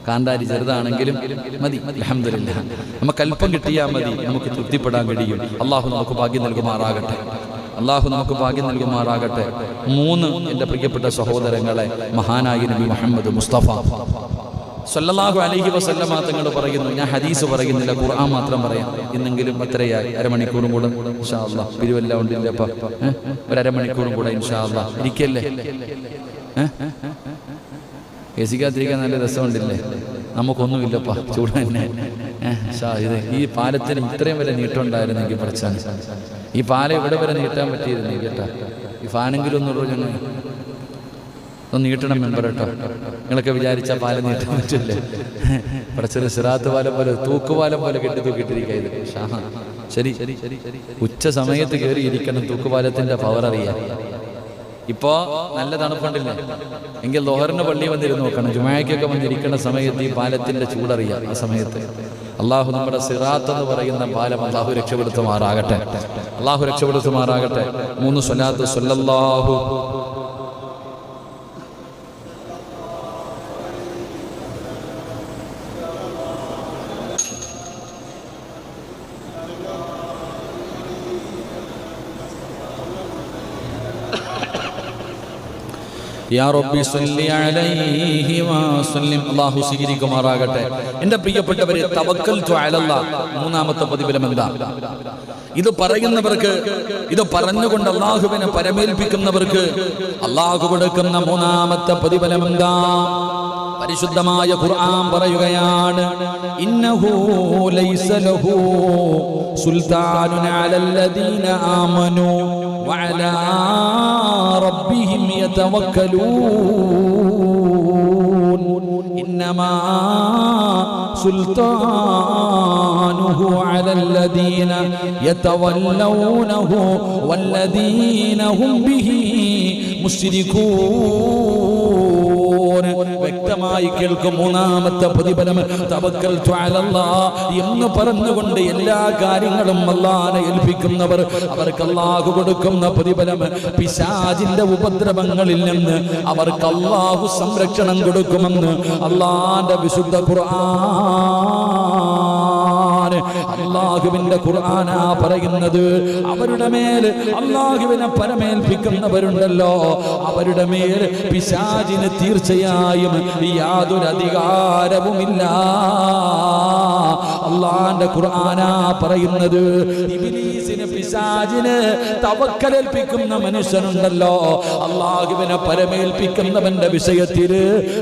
കാന്താരി ചെറുതാണെങ്കിലും മതി. അൽഹംദുലില്ലാഹ്, നമുക്ക് അല്പം കിട്ടിയാൽ മതി, നമുക്ക് തൃപ്തിപ്പെടാൻ കഴിയും. അള്ളാഹു നമുക്ക് ഭാഗ്യം നൽകുമാറാകട്ടെ. അള്ളാഹു നമുക്ക് ഭാഗ്യം നൽകുമാറാകട്ടെ. 3, എൻ്റെ പ്രിയപ്പെട്ട സഹോദരങ്ങളെ, മഹാനായ നബി മുഹമ്മദ് മുസ്തഫ സല്ലല്ലാഹു അലൈഹി വസല്ലമ തങ്ങൾ പറയുന്നു, ഞാൻ ഹദീസ് പറയുന്നില്ല, ഖുർആൻ മാത്രം പറയാം. ഇന്നെങ്കിലും എത്രയായി? അരമണിക്കൂറും കൂടെ ഇൻഷാ അല്ലാഹ്. പിരിവെല്ലാം ഉണ്ടില്ല അപ്പം ഒരു അരമണിക്കൂറും കൂടെ ഇൻഷാ അല്ലാഹ്. ഇരിക്കല്ലേ? എസിക്കാതിരിക്കാൻ നല്ല രസമുണ്ടില്ലേ? നമുക്കൊന്നുമില്ലപ്പാ, ചൂട് തന്നെ. ഇത് ഈ പാലത്തിന് ഇത്രയും വരെ നീട്ടമുണ്ടായിരുന്നെങ്കിൽ പഠിച്ചാൽ, ഈ പാലം ഇവിടെ വരെ നീട്ടാൻ പറ്റിയിരുന്നേ കേട്ടാ. ഈ ഫാനെങ്കിലും ഒന്നുള്ളൂ, ഞങ്ങൾ ഒന്ന് നീട്ടണം മെമ്പർ കേട്ടോ. നിങ്ങളൊക്കെ വിചാരിച്ച പാലം നീട്ടാൻ പറ്റില്ലേ? പഠിച്ചൊരു സിറാത്ത് പാലം പോലെ, തൂക്കുപാലം പോലെ കെട്ടി തൂക്കിയിട്ടിരിക്കുക. ഇത് ശരി, ഉച്ച സമയത്ത് കയറി ഇരിക്കണം, തൂക്കുപാലത്തിന്റെ പവർ അറിയാൻ. ഇപ്പോ നല്ല തണുപ്പുണ്ടല്ലേ? എങ്കിൽ ലോഹറിന് പള്ളി വന്നിരുന്ന് നോക്കണം. ജുമായ്ക്കൊക്കെ വന്നിരിക്കുന്ന സമയത്ത് ഈ പാലത്തിന്റെ ചൂടറിയാം. ആ സമയത്ത് അള്ളാഹു നമ്മുടെ സിറാത്ത് എന്ന് പറയുന്ന പാലം അള്ളാഹു രക്ഷപ്പെടുത്തുമാറാകട്ടെ. അള്ളാഹു രക്ഷപ്പെടുത്തുമാറാകട്ടെ. 3 സ്വലാത്ത് സ്വല്ലല്ലാഹു യാ റബ്ബി സ്വല്ലി അലൈഹി വസല്ലം. അല്ലാഹു സ്വീകരിക്കുമാറാകട്ടെ. എൻ്റെ പ്രിയപ്പെട്ടവരെ, തവക്കൽതു അലല്ലാഹ് മൂന്നാമത്തെ പ്രതിഫലം എന്താ? ഇത് പറയുന്നവർക്ക്, ഇത് പറഞ്ഞുകൊണ്ട് അല്ലാഹുവിനെ പരമേൽപ്പിക്കുന്നവർക്ക് അല്ലാഹു കൊടുക്കുന്ന മൂന്നാമത്തെ പ്രതിഫലം എന്താ? പരിശുദ്ധമായ ഖുർആൻ പറയുകയാണ്, ഇന്നഹു ലൈസ ലഹു സുൽത്താനുൻ അലല്ലദീന ആമനു വഅലാ റബ്ബിഹിം യതവക്കലൂൻ ഇന്നമാ സുൽത്താനുഹു അലല്ലദീന യതവല്ലൗനഹു വല്ലദീന ഹും ബിഹി മുശ്രികൂൻ. വ്യക്തമായി കേൾക്കും. മൂന്നാമത്തെ പ്രതിഫലം തവക്കൽതു അലല്ലാഹ് എന്ന് പറഞ്ഞുകൊണ്ട് എല്ലാ കാര്യങ്ങളും അല്ലാഹനെ ഏൽപ്പിക്കുന്നവർ, അവർക്ക് അല്ലാഹു കൊടുക്കുന്ന പ്രതിഫലം പിശാചിന്റെ ഉപദ്രവങ്ങളിൽ നിന്ന് അവർക്ക് അല്ലാഹു സംരക്ഷണം കൊടുക്കുമെന്ന് അല്ലാഹുവിന്റെ വിശുദ്ധ ഖുർആൻ. അല്ലാഹുവിന്റെ ഖുർആനാ പറയുന്നത്. അവരുടെ മേൽ അല്ലാഹുവിനെ പരമേൽപ്പിക്കുന്നവരുണ്ടല്ലോ, അവരുടെ മേൽ പിശാചിന് തീർച്ചയായും യാതൊരു അധികാരവുമില്ല. അല്ലാഹുവിന്റെ ഖുർആനാ പറയുന്നത്. ഇബ്ലീസിന് പിശാചിന് തവക്കലേൽപ്പിക്കുന്ന മനുഷ്യനുണ്ടല്ലോ, അള്ളാഹുവിനെ പരമേൽപ്പിക്കുന്നവന്റെ വിഷയത്തിൽ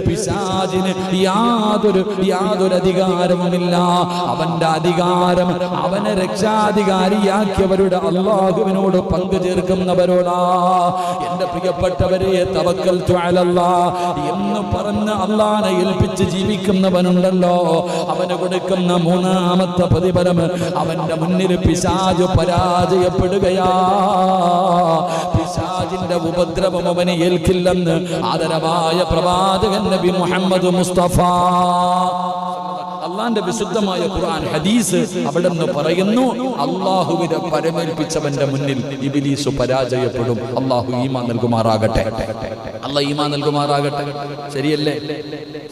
പിശാചിന് യാതൊരു അധികാരവുമില്ല. അവന്റെ അധികാരം അവനെ രക്ഷാധികാരിയാക്കിയവരുടെ അള്ളാഹുവിനോട് പങ്കു ചേർക്കുന്നവരോടാ. എന്റെ പ്രിയപ്പെട്ടവരെ, തവക്കൽതു അലല്ലാഹ് എന്ന് പറഞ്ഞ് അള്ളാഹനെ ഏൽപ്പിച്ച് ജീവിക്കുന്നവനുണ്ടല്ലോ, അവന് കൊടുക്കുന്ന മൂന്നാമത്തെ പ്രതിഫലം അവന്റെ മുന്നിൽ പിശാച് പരാജയപ്പെടുകയാ. പിശാചിന്റെ ഉപദ്രവം അവന് ഏൽക്കില്ലെന്ന് ആദരവായ പ്രവാചകൻ നബി മുഹമ്മദ് മുസ്തഫ അള്ളാന്റെ വിശുദ്ധമായ ഖുർആൻ ഹദീസ് അവിടെ നിന്ന് പറയുന്നു, അള്ളാഹുവിനെ പരമേൽപ്പിച്ചവന്റെ മുന്നിൽ ഇബ്ലീസ് പരാജയപ്പെടും. അള്ളാഹു ഈമാൻ നൽകുമാറാകട്ടെ. അള്ളാഹ് ഈമാൻ നൽകുമാറാകട്ടെ.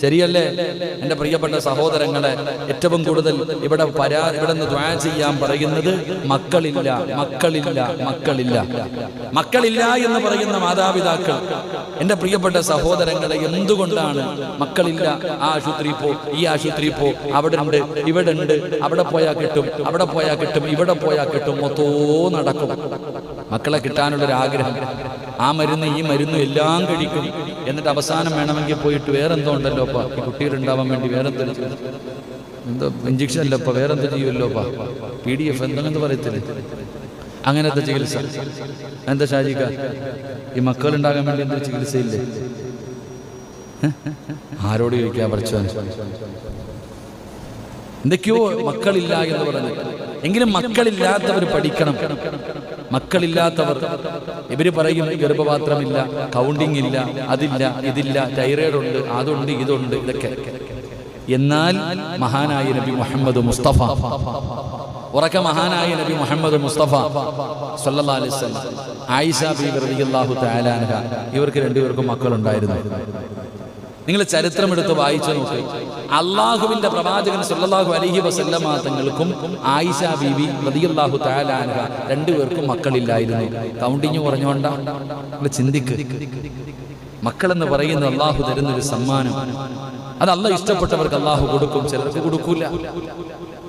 ശരിയല്ലേ എന്റെ പ്രിയപ്പെട്ട സഹോദരങ്ങളെ? ഏറ്റവും കൂടുതൽ ഇവിടെ നിന്ന് ദുആ ചെയ്യാൻ പറയുന്നത് മക്കളില്ല എന്ന് പറയുന്ന മാതാപിതാക്കൾ. എന്റെ പ്രിയപ്പെട്ട സഹോദരങ്ങളെ, എന്തുകൊണ്ടാണ് മക്കളില്ല? ആ ആശുപത്രി പോ, ഈ ആശുപത്രി പോ, അവിടെ ഉണ്ട്, ഇവിടെ ഉണ്ട്, അവിടെ പോയാൽ കിട്ടും, ഇവിടെ പോയാൽ കിട്ടും, മൊത്തവും നടക്കും. മക്കളെ കിട്ടാനുള്ളൊരാഗ്രഹം, ആ മരുന്ന് ഈ മരുന്ന് എല്ലാം കഴിക്കും. എന്നിട്ട് അവസാനം വേണമെങ്കിൽ പോയിട്ട് വേറെന്തോ ഉണ്ടല്ലോ അപ്പ, ഈ കുട്ടികളുണ്ടാവാൻ വേണ്ടി വേറെന്തോ എന്തോ ഇഞ്ചക്ഷൻ അല്ലപ്പ, വേറെന്തോ ചെയ്യുമല്ലോപ്പാ, PDF എന്തെങ്കിലും പറയത്തില്ലേ, അങ്ങനത്തെ ചികിത്സ. എന്താ ഷാജിക്ക, ഈ മക്കളുണ്ടാകാൻ വേണ്ടി എന്തോ ചികിത്സയില്ലേ? ആരോട് ചോദിക്കാ പഠിച്ചവൻ? എന്തൊക്കെയോ മക്കളില്ല എന്ന് പറഞ്ഞു. എങ്കിലും മക്കളില്ലാത്തവർ പഠിക്കണം. മക്കളില്ലാത്തവർ ഇവര് പറയും ഗർഭപാത്രമില്ല, കൗണ്ടിങ് ഇല്ല, അതില്ല, ഇതില്ല, തൈറോയ്ഡ് ഉണ്ട്, അതുണ്ട്, ഇതുണ്ട്, ഇതൊക്കെ. എന്നാൽ മഹാനായ നബി മുഹമ്മദ് മുസ്തഫ, മഹാനായ നബി മുഹമ്മദ് മുസ്തഫ സല്ലല്ലാഹു അലൈഹി വസല്ലം, ആയിഷ ബീവി റളിയല്ലാഹു തആല അൻഹ, ഇവർക്ക് രണ്ടുപേർക്കും മക്കളുണ്ടായിരുന്നു. നിങ്ങൾ ചരിത്രം എടുത്ത് വായിച്ചു നോക്ക്. അള്ളാഹുവിന്റെ പ്രവാചകൻ സല്ലല്ലാഹു അലൈഹി വസല്ലമ തങ്ങൾക്കും ആയിഷ ബീവി റളിയല്ലാഹു തആല അൻഹ രണ്ടുപേർക്കും മക്കളില്ലായിരുന്നു. കൗണ്ടിങ് പറഞ്ഞുകൊണ്ടാ? ചിന്തിക്ക്. മക്കളെന്ന് പറയുന്ന അള്ളാഹു തരുന്നൊരു സമ്മാനം. അത് അള്ളാഹ് ഇഷ്ടപ്പെട്ടവർക്ക് അള്ളാഹു കൊടുക്കും, ചിലർക്ക് കൊടുക്കൂല.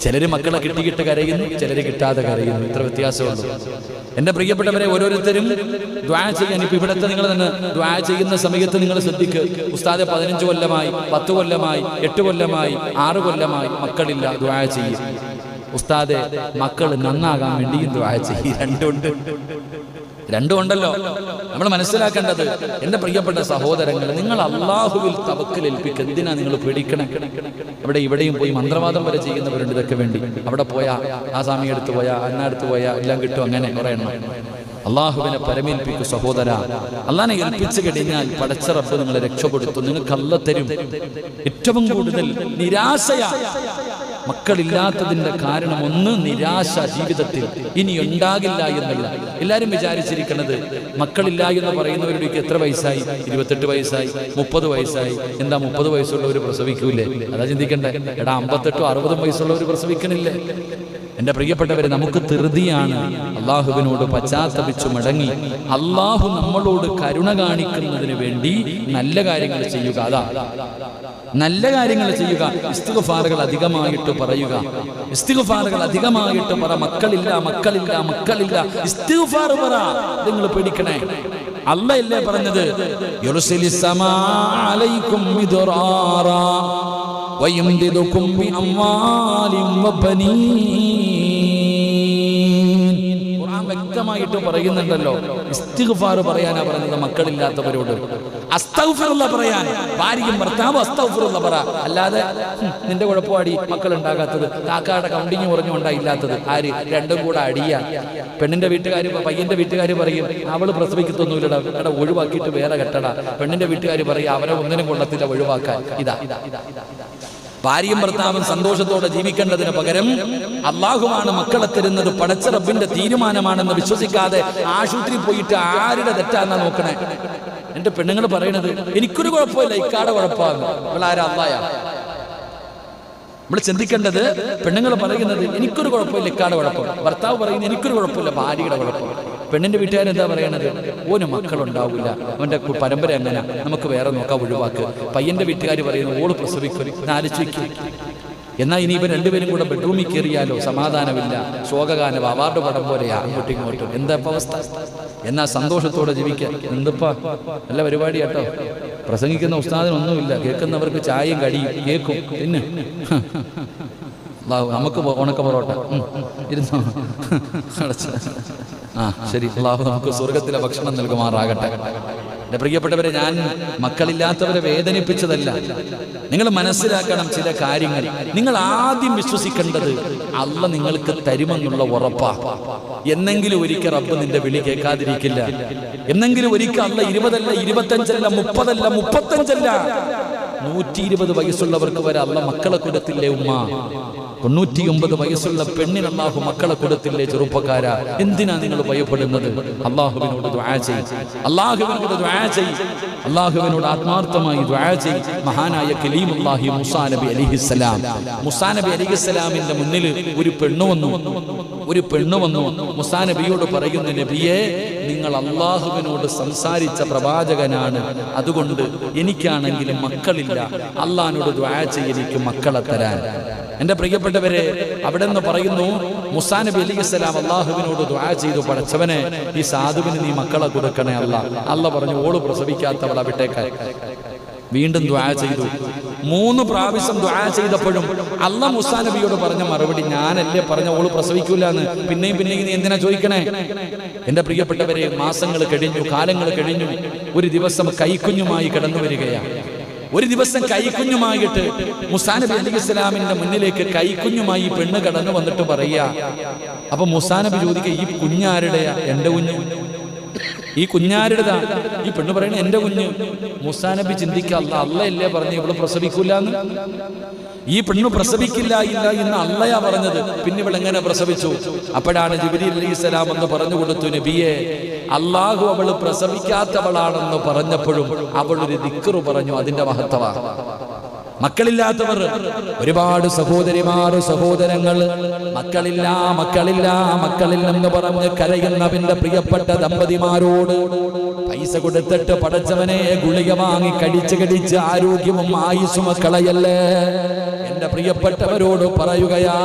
ചിലര് മക്കളെ കിട്ടിയിട്ട് കരയുന്നു, ചിലര് കിട്ടാതെ കരയുന്നു. ഇത്ര വ്യത്യാസമുള്ളൂ. എന്റെ പ്രിയപ്പെട്ടവരെ, ഓരോരുത്തരും ദുആ ചെയ്യാൻ, ഇപ്പൊ ഇവിടുത്തെ നിങ്ങൾ തന്നെ ദുആ ചെയ്യുന്ന സമയത്ത് നിങ്ങൾ ശ്രദ്ധിക്കുക. ഉസ്താദെ 15 കൊല്ലമായി, 10 കൊല്ലമായി, 8 കൊല്ലമായി, 6 കൊല്ലമായി മക്കളില്ല, ദുആ ചെയ്യും. ഉസ്താദെ മക്കൾ നന്നാകാൻ വേണ്ടിയും ദുആ ചെയ്യും. രണ്ടും ഉണ്ടല്ലോ. നമ്മൾ മനസ്സിലാക്കേണ്ടത്, എന്റെ പ്രിയപ്പെട്ട സഹോദരങ്ങൾ, നിങ്ങൾ അള്ളാഹുവിൽ തവക്കൽ ഏൽപ്പിക്കുക. എന്തിനാ നിങ്ങൾ പേടിക്കണം? അവിടെ ഇവിടെയും പോയി മന്ത്രവാദം വരെ ചെയ്യുന്നവരുണ്ട് ഇതൊക്കെ വേണ്ടി. അവിടെ പോയാ, ആ സ്വാമി എടുത്തു പോയാ, അന്നടുത്ത് പോയാ എല്ലാം കിട്ടും, അങ്ങനെ കുറെ എണ്ണം. അള്ളാഹുവിനെ പരമേൽപ്പിക്കും സഹോദര. അള്ളാഹിനെ ഏൽപ്പിച്ചു കഴിഞ്ഞാൽ പടച്ച റബ്ബ് നിങ്ങളെ രക്ഷപ്പെടുത്തും. നിങ്ങൾക്ക് അല്ലാഹ് തരും. ഏറ്റവും കൂടുതൽ നിരാശയാ മക്കളില്ലാത്തതിന്റെ കാരണം ഒന്ന്, നിരാശ ജീവിതത്തിൽ ഇനി ഉണ്ടാകില്ല എന്നല്ല. എല്ലാരും വിചാരിച്ചിരിക്കുന്നത് മക്കളില്ല എന്ന് പറയുന്നവരുടെ എത്ര വയസ്സായി? 28 വയസ്സായി, 30 വയസ്സായി. എന്താ 30 വയസ്സുള്ളവർ പ്രസവിക്കൂലേ? അതാ ചിന്തിക്കണ്ടേ. എടാ 58 60 വയസ്സുള്ളവർ പ്രസവിക്കണില്ലേ? എന്റെ പ്രിയപ്പെട്ടവരെ, നമുക്ക് ധൃതിയാണ്. അള്ളാഹുവിനോട് പശ്ചാത്തപിച്ചു മടങ്ങി അള്ളാഹു നമ്മളോട് കരുണ കാണിക്കുന്നതിന് വേണ്ടി നല്ല കാര്യങ്ങൾ ചെയ്യുക. അതാ നല്ല കാര്യങ്ങൾ ചെയ്യുക. ഇസ്തിഗ്ഫാറുകൾ അധികമായിട്ട് പറയുക. ഇസ്തിഗ്ഫാറുകൾ അധികമായിട്ട് പറ. മക്കളില്ല. ഇസ്തിഗ്ഫാർ പറ. നിങ്ങൾ പേടിക്കണേ. അല്ലാഹല്ലേ പറഞ്ഞത്, യുർസിലിസ് സമാ അലൈക്കും മിദ്റാറാ വയംദിദുകും ബിഅംവാലിൻ വബനീൻ. ഖുർആൻ വ്യക്തമായിട്ട് പറയുന്നുണ്ടല്ലോ, ഇസ്തിഗ്ഫാർ പറയാനാ പറഞ്ഞത് മക്കളില്ലാത്തവരോട്. അസ്തഗ്ഫിറുല്ലാഹ് പറയാൻ ഭാര്യയും ഭർത്താവ് അസ്തഗ്ഫിറുല്ലാഹ് പറ. അല്ലാതെ നിന്റെ കുഴപ്പമാടി മക്കൾ ഉണ്ടാകാത്തത്, കാക്കയുടെ കൗണ്ടിങ് പറഞ്ഞുകൊണ്ടാ ഇല്ലാത്തത്. ആര്? രണ്ടും കൂടെ അടിയ. പെണ്ണിന്റെ വീട്ടുകാർ, പയ്യന്റെ വീട്ടുകാർ പറയും അവള് പ്രസവിക്കത്തൊന്നുമില്ലടാ, എടാ ഒഴിവാക്കിയിട്ട് വേറെ കെട്ടടാ. പെണ്ണിന്റെ വീട്ടുകാർ പറയും അവരെ ഒന്നിനും കൊള്ളത്തില്ല, ഒഴിവാക്കാൻ. ഇതാ ഭാര്യയും ഭർത്താവും സന്തോഷത്തോടെ ജീവിക്കേണ്ടതിന് പകരം അള്ളാഹുവാണ് മക്കളെ തരുന്നത്, പടച്ച റബ്ബിന്റെ തീരുമാനമാണെന്ന് വിശ്വസിക്കാതെ ആശുപത്രി പോയിട്ട് ആരുടെ തെറ്റാന്നാ നോക്കണേ. എന്റെ പെണ്ണുങ്ങൾ പറയണത് എനിക്കൊരു കുഴപ്പമില്ല, ഇക്കാടെ കുഴപ്പമാണ്. ഇവളാരാ? അള്ളായാ? നമ്മൾ ചിന്തിക്കേണ്ടത്, പെണ്ണുങ്ങൾ പറയുന്നത് എനിക്കൊരു കുഴപ്പമില്ല, ഇക്കാടെ കുഴപ്പം. ഭർത്താവ് പറയുന്നത് എനിക്കൊരു കുഴപ്പമില്ല, ഭാര്യയുടെ കുഴപ്പം. പെണ്ണിന്റെ വീട്ടുകാരെന്താ പറയണത്? ഓന് മക്കളുണ്ടാവില്ല, അവന്റെ പരമ്പര എങ്ങനെ, നമുക്ക് വേറെ നോക്കാം, ഒഴിവാക്ക്. പയ്യന്റെ വീട്ടുകാർ പറയുന്നു ഓള് പ്രസവിക്കും. ആലോചിക്കും, എന്നാൽ ഇനി ഇവർ രണ്ടുപേരും കൂടെ ബെഡ്റൂമിൽ കയറിയാലോ സമാധാനമില്ല, ശോകഗാനം അവാർഡ് പടം പോലെയാ അങ്ങോട്ടും ഇങ്ങോട്ടും. എന്താ അവസ്ഥ? എന്നാ സന്തോഷത്തോടെ ജീവിക്കാൻ എന്തിപ്പാ നല്ല പരിപാടി കേട്ടോ. പ്രസംഗിക്കുന്ന ഉസ്താദിനൊന്നുമില്ല, കേൾക്കുന്നവർക്ക് ചായയും കടിയും കേൾക്കും. പിന്നെ നമുക്ക് ഉണക്ക പൊറോട്ട ഇരുന്നോ. ശരി, അള്ളാഹു നമുക്ക് സ്വർഗത്തിലെ ഭക്ഷണം നൽകുമാറാകട്ടെ. എൻ്റെ പ്രിയപ്പെട്ടവരെ, ഞാൻ മക്കളില്ലാത്തവരെ വേദനിപ്പിച്ചതല്ല. നിങ്ങൾ മനസ്സിലാക്കണം ചില കാര്യങ്ങൾ. നിങ്ങൾ ആദ്യം വിശ്വസിക്കേണ്ടത് അള്ള നിങ്ങൾക്ക് തരുമെന്നുള്ള ഉറപ്പാ. എന്നെങ്കിലും ഒരിക്കൽ റബ്ബ് നിന്റെ വിളി കേൾക്കാതിരിക്കില്ല. എന്നെങ്കിലും ഒരിക്കൽ അള്ള 20 അല്ല 25 അല്ല 30 അല്ല 35 അല്ല 120 വയസ്സുള്ളവർക്ക് വരെ അള്ള മക്കളെ കൊടുത്തില്ലേ ഉമ്മ? 99 വയസ്സുള്ള പെണ്ണിന് അല്ലാഹു മക്കളെ കൊടുത്തില്ലേ ചെറുപ്പക്കാരാ? എന്തിനാ നിങ്ങൾ ഭയപ്പെടുന്നത്? അല്ലാഹുവിനോട് ദുആ ചെയ്യ്, അല്ലാഹുവിനോട് ദുആ ചെയ്യ്, അല്ലാഹുവിനോട് ആത്മാർത്ഥമായി ദുആ ചെയ്യ്. മഹാനായ കലീമുല്ലാഹി മൂസാ നബി അലൈഹിസ്സലാം, മൂസാ നബി അലൈഹിസ്സലാമിന്റെ മുന്നിൽ ഒരു പെണ്ണ് വന്നു. മൂസാ നബിയോട് പറയുന്നു, നബിയെ, നിങ്ങൾ അല്ലാഹുവിനോട് സംസാരിച്ച പ്രവാചകനാണ്, അതുകൊണ്ട് എനിക്കാണെങ്കിലും മക്കളില്ല, അല്ലാഹുവിനോട് ദുആ ചെയ്യ് എനിക്ക് മക്കളെ തരാൻ. എൻ്റെ പ്രിയപ്പെട്ടവരെ, അവിടെ നിന്ന് പറയുന്നു, മൂസാ നബി അലൈഹിസ്സലാം അല്ലാഹുവിനോട് ദുആ ചെയ്തു, പടച്ചവനെ ഈ സാധുവിന് നീ മക്കളെ കൊടുക്കണേ അല്ല പറഞ്ഞു, ഓള് പ്രസവിക്കാത്തവളെ വിട്ടേക്കാൻ. വീണ്ടും ദുആ ചെയ്തു. 3 പ്രാവശ്യം ദുആ ചെയ്തപ്പോഴും അല്ലാ മൂസാ നബിയോട് പറഞ്ഞ മറുപടി, ഞാനല്ലേ പറഞ്ഞ ഓള് പ്രസവിക്കൂലെന്ന്, പിന്നെയും നീ എന്തിനാ ചോദിക്കണേ? എൻ്റെ പ്രിയപ്പെട്ടവരെ, മാസങ്ങൾ കഴിഞ്ഞു, കാലങ്ങൾ കഴിഞ്ഞു. ഒരു ദിവസം കൈക്കുഞ്ഞുമായി കിടന്നു വരികയാണ്. ഒരു ദിവസം കൈക്കുഞ്ഞുമായിട്ട് മൂസാ നബി അലൈഹിസ്സലാമിന്റെ മുന്നിലേക്ക് കൈക്കുഞ്ഞുമായി പെണ്ണ് കടന്നു വന്നിട്ട് പറയാ. അപ്പൊ മൂസാ നബി ചോദിക്കുക, ഈ കുഞ്ഞാരുടെയാ? എൻ്റെ കുഞ്ഞ്. ഈ കുഞ്ഞാരുടേതാ? ഈ പെണ്ണ് പറയണ എൻ്റെ കുഞ്ഞ്. മൂസാ നബി ചിന്തിക്കുക, അള്ളയല്ലേ പറഞ്ഞു ഇവള് പ്രസവിക്കൂലെന്ന്? ഈ പെണ്ണ് പ്രസവിക്കില്ല എന്ന് അള്ളയാ പറഞ്ഞത്, പിന്നെ ഇവൾ എങ്ങനെ പ്രസവിച്ചു? അപ്പോഴാണ് ജിബ്രീൽ അലൈഹിസ്സലാം എന്ന് പറഞ്ഞു കൊടുത്തു, നബിയെ, അള്ളാഹു അവള് പ്രസവിക്കാത്തവളാണെന്ന് പറഞ്ഞപ്പോഴും അവൾ ഒരു ദിക്റ് പറഞ്ഞു, അതിന്റെ മഹത്വമാ. മക്കളില്ലാത്തവർ ഒരുപാട് സഹോദരിമാർ, സഹോദരങ്ങൾ, മക്കളില്ലെന്ന് പറഞ്ഞ് കരയുന്നവന്റെ പ്രിയപ്പെട്ട ദമ്പതിമാരോട് പൈസ കൊടുത്തിട്ട് പടച്ചവനെ ഗുളിക വാങ്ങി കടിച്ച് ആരോഗ്യവും ആയുസ്സും കളയല്ലേ. എന്റെ പ്രിയപ്പെട്ടവരോട് പറയുകയാ,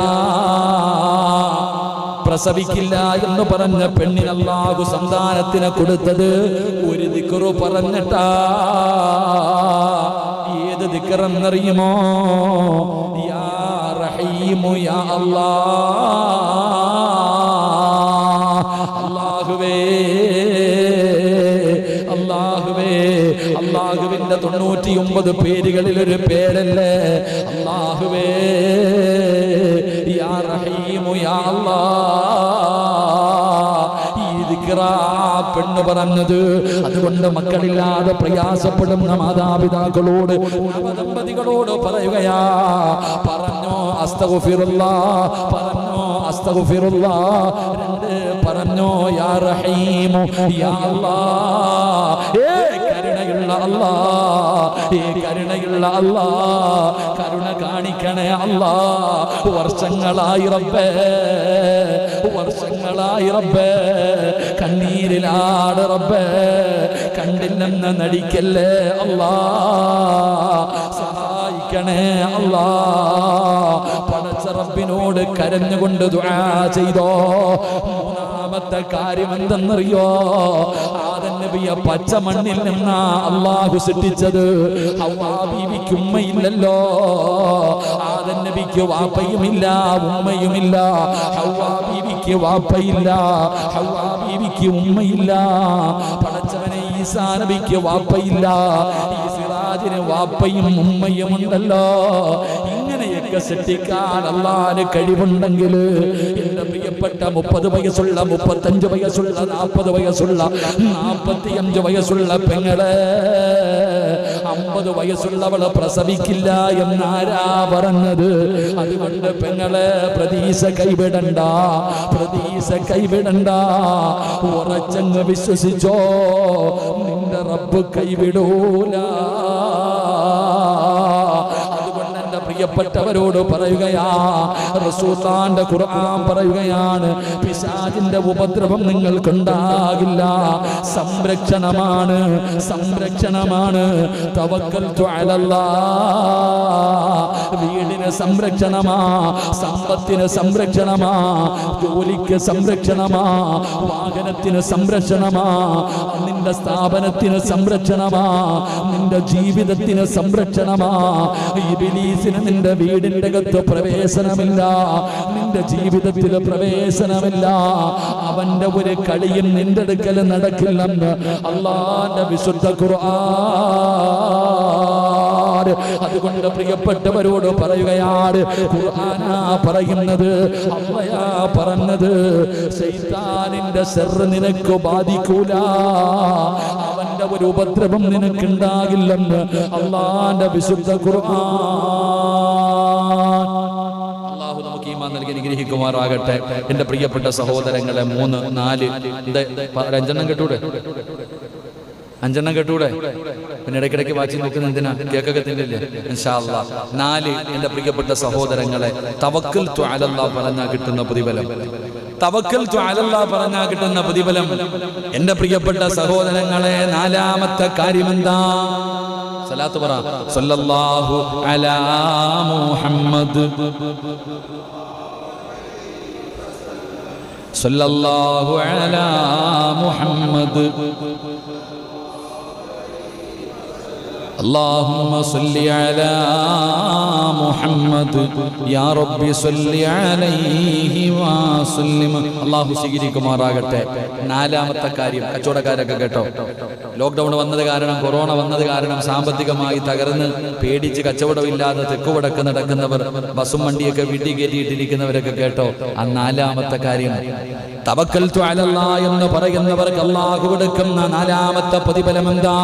പ്രസവിക്കില്ല എന്ന് പറഞ്ഞ പെണ്ണിന് അല്ലാഹു സന്താനത്തിന് കൊടുത്തത് ഒരു ദിക്റ് പറഞ്ഞിട്ടാ. ഏത് ദിക്റെന്നറിയുമോ? യാ റഹീമു യാ അല്ലാഹുവേ, അല്ലാഹുവിന്റെ 99 പേരുകളിൽ ഒരു പേരല്ലേ അല്ലാഹുവേ. യാ റഹീമു യാ പെണ്ണ് പറഞ്ഞത്. അതുകൊണ്ട് മക്കളില്ലാതെ പ്രയാസപ്പെടുന്ന മാതാപിതാക്കളോട്, ദമ്പതികളോട് പറയുകയാ, പറഞ്ഞോ അസ്തഗ്ഫിറുല്ലാഹ്, പറഞ്ഞോ യാ റഹീമു യാ അല്ലാഹ്. കരുണയുള്ള അല്ലാഹ്, കരുണ കാണിക്കണേ അല്ലാഹ്. വർഷങ്ങളായി റബ്ബേ കണ്ണീരിലാട് റബ്ബേ, കണ്ടില്ലെന്ന് നടിക്കല്ലേ അല്ലാഹ്. സഹായിക്കണേ അല്ലാഹ്. പടച്ച റബ്ബിനോട് കരഞ്ഞുകൊണ്ട് ദുആ ചെയ്തോ. മൂന്നാമത്തെ കാര്യം എന്തെന്നറിയോ? ആദം നബിയെ പച്ച മണ്ണിൽ നിന്നാ അല്ലാഹു സൃഷ്ടിച്ചത്. ഹവ്വാ ബീവിക്ക് ഉമ്മയില്ലല്ലോ. ആദം നബിക്ക് വാപ്പയുമില്ല, ഉമ്മയുമില്ല. ഹവ്വാ ബീവിക്ക് വാപ്പയില്ല, ഹവ്വാ ബീവിക്ക് ഉമ്മയില്ല. പടച്ചവനെ ഈസാ നബിക്ക് വാപ്പയില്ല, ഈ സിറാജിന് വാപ്പയും ഉമ്മയും ഉണ്ടല്ലോ. ഇങ്ങനെയൊക്കെ സൃഷ്ടിക്കാൻ അല്ലാഹുവിന് കഴിവുണ്ടെങ്കിൽ എന്റെ പ്രിയപ്പെട്ട 30 വയസ്സുള്ള, 35 വയസ്സുള്ള, 40 വയസ്സുള്ള, 45 വയസ്സുള്ള പെങ്ങളെ, 50 വയസ്സുള്ളവള് പ്രസവിക്കില്ല എന്നാരാ പറഞ്ഞത്? അതുകൊണ്ട് പെങ്ങളെ പ്രതീക്ഷ കൈവിടണ്ട, ഉറച്ചങ്ങ് വിശ്വസിച്ചോ, നിന്റെ റബ്ബ് കൈവിടൂല. പ്രിയപ്പെട്ടവരോട് പറയുകയാ, റസൂലുള്ളാഹിന്റെ ഖുർആൻ പറയുകയാണ്, പിശാചിന്റെ ഉപദ്രവം നിങ്ങൾക്കുണ്ടാകില്ല. സംരക്ഷണമാണ്, സംരക്ഷണമാണ്. തവക്കൽതു അലല്ലാഹ്. വീടിന് സംരക്ഷണമാ, സമ്പത്തിന് സംരക്ഷണമാ, ജോലിക്ക് സംരക്ഷണമാ, വാഹനത്തിന് സംരക്ഷണമാ, നിന്റെ സ്ഥാപനത്തിന് സംരക്ഷണമാ, നിന്റെ ജീവിതത്തിന് സംരക്ഷണമാ. ഇബ്ലീസിന് നിന്റെ വീടിന്റെ അകത്ത് പ്രവേശനമില്ല, നിന്റെ ജീവിതത്തിൽ പ്രവേശനമില്ല. അവന്റെ ഒരു കളിയും നിന്റെ അടുക്കൽ നടക്കില്ലെന്ന് അല്ലാഹുവിന്റെ വിശുദ്ധ ഖുർആൻ. അതുകൊണ്ട് പ്രിയപ്പെട്ടവരോട് പറയുകയാണ്, ഖുർആനാ പറയുന്നത്, അല്ലാഹുവാ പറഞ്ഞത്, ശൈത്താനിന്റെ ശർറ് നിനക്ക് ബാധിക്കൂല, അവന്റെ ഒരു ഉപദ്രവം നിനക്കുണ്ടാകില്ലെന്ന് അല്ലാഹുവിന്റെ വിശുദ്ധ ഖുർആൻ. അല്ലാഹു നമുക്ക് ഈമാൻ നൽകി അനുഗ്രഹിക്കുമാറാകട്ടെ. എന്റെ പ്രിയപ്പെട്ട സഹോദരങ്ങളെ, 3, 4 അഞ്ചെണ്ണം കേട്ടൂടെ? 5 കേട്ടൂടെ? പിന്നെ ഇടയ്ക്കിടയ്ക്ക് വായിച്ച് നോക്കുന്ന എന്തിനാ? കേക്കൊക്കെ തിന്നില്ലേ? ഇൻഷാ അല്ലാഹ്. 4 എന്റെ പ്രിയപ്പെട്ട സഹോദരങ്ങളെ, തവക്കൽതു അലല്ലാഹ് പറഞ്ഞാൽ കിട്ടുന്ന പ്രതിഫലം. തവക്കൽതു അലല്ലാഹ് പറഞ്ഞാൽ കിട്ടുന്ന പ്രതിഫലം. എന്റെ പ്രിയപ്പെട്ട സഹോദരങ്ങളെ, 4ാമത്തെ കാര്യമെന്താ? സലാത്ത് പറ. സല്ലല്ലാഹു അലാ മുഹമ്മദ്, സല്ലല്ലാഹു അലാ മുഹമ്മദ്, اللهم صل على محمد يا رب صل عليه وسلم. അല്ലാഹു സ്വീകരിക്കുമാറാകട്ടെ. 4ാമത്തെ കാര്യം, കച്ചവടക്കാരൊക്കെ കേട്ടോ, ലോക്ക്ഡൗൺ വന്നത് കാരണം, കൊറോണ വന്നത് കാരണം സാമ്പത്തികമായി തകർന്ന് പേടിച്ച് കച്ചവടമില്ലാതെ തെക്കുവടക്ക് നടക്കുന്നവർ, ബസും വണ്ടിയൊക്കെ വീട്ടിൽ കയറ്റിയിട്ടിരിക്കുന്നവരൊക്കെ കേട്ടോ, ആ 4ാമത്തെ കാര്യം തവക്കൽതു അലല്ലാഹ് എന്ന് പറയുന്നവർക്ക് അല്ലാഹു കൊടുക്കുന്ന 4ാമത്തെ പ്രതിഫലം എന്താ?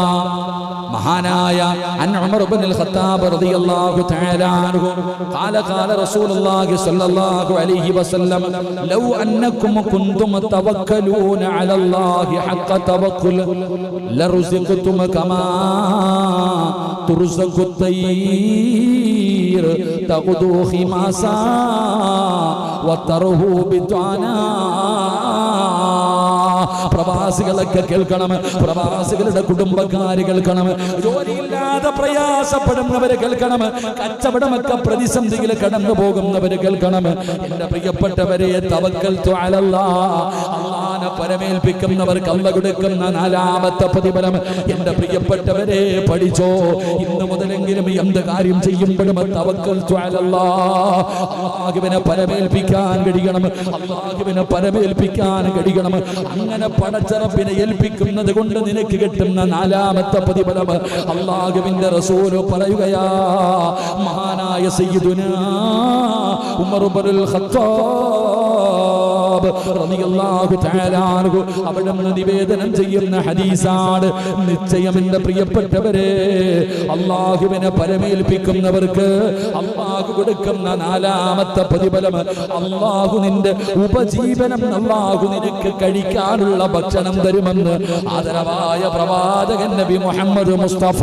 മഹാനായ ഉമർ ഇബ്നുൽ ഖത്താബ് റളിയല്ലാഹു തആല അൻഹു ഖാല ഖാല റസൂലുള്ളാഹി സ്വല്ലല്ലാഹു അലൈഹി വസല്ലം ലൗ അന്നകും കുൻതും തവക്കലൂന അലല്ലാഹി ഹഖ തവക്കുൽ ലറുസിഖതും കമാ തുർസഖു തയ്ർ തഖുദു ഖിമാസാ വതർഹു ബിദ്വാനാ. പ്രവാസികളൊക്കെ കേൾക്കണം, പ്രവാസികളുടെ കുടുംബക്കാര് കേൾക്കണം, ജോലിയില്ലാതെ പ്രയാസപ്പെടുന്നവര് കേൾക്കണം, കച്ചവടമൊക്കെ പ്രതിസന്ധിയിൽ കടന്നു പോകുന്നവര് കേൾക്കണം. എന്റെ പ്രിയപ്പെട്ടവരെ, തവക്കൽതു അലല്ലാഹ്, അല്ലാഹനെ പരമേൽപ്പിക്കുന്നവർക്ക് അല്ലാഹു കൊടുക്കുന്ന 4ാമത്തെ പ്രതിഫലം. എന്റെ പ്രിയപ്പെട്ടവരെ, പഠിച്ചോ, ഇന്ന് മുതലെങ്കിലും എന്ത് കാര്യം ചെയ്യുമ്പോഴും തവക്കൽതു അലല്ലാഹ്, അല്ലാഹുവിനെ പരമേൽപ്പിക്കാൻ കഴിയണം, അല്ലാഹുവിനെ പരമേൽപ്പിക്കാൻ കഴിയണം. അങ്ങനെ പടച്ചറപ്പിനെ ഏൽപ്പിക്കുന്നത് കൊണ്ട് നിനക്ക് കിട്ടുന്ന 4ാമത്തെ പ്രതിഫലം അല്ലാഹുവിന്റെ റസൂൽ പറയുകയാ. മഹാനായ സയ്യിദുനാ ഉമർ ഇബ്നുൽ ഖത്താബ് റളിയല്ലാഹു തആല അൻഹു അവിടുന്ന് നിവേദനം ചെയ്യുന്ന ഹദീസാണ്. നിശ്ചയം എന്റെ പ്രിയപ്പെട്ടവരെ, അല്ലാഹുവിനെ പരമേൽപ്പിക്കുന്നവർക്ക് അല്ലാഹു കൊടുക്കുന്ന 4ാമത്തെ പ്രതിഫലം, അല്ലാഹു നിന്റെ ഉപജീവനം, അല്ലാഹു നിനക്ക് കഴിക്കാനുള്ള ഭക്ഷണം തരുമെന്ന് ആദരവായ പ്രവാചകൻ നബി മുഹമ്മദ് മുസ്തഫ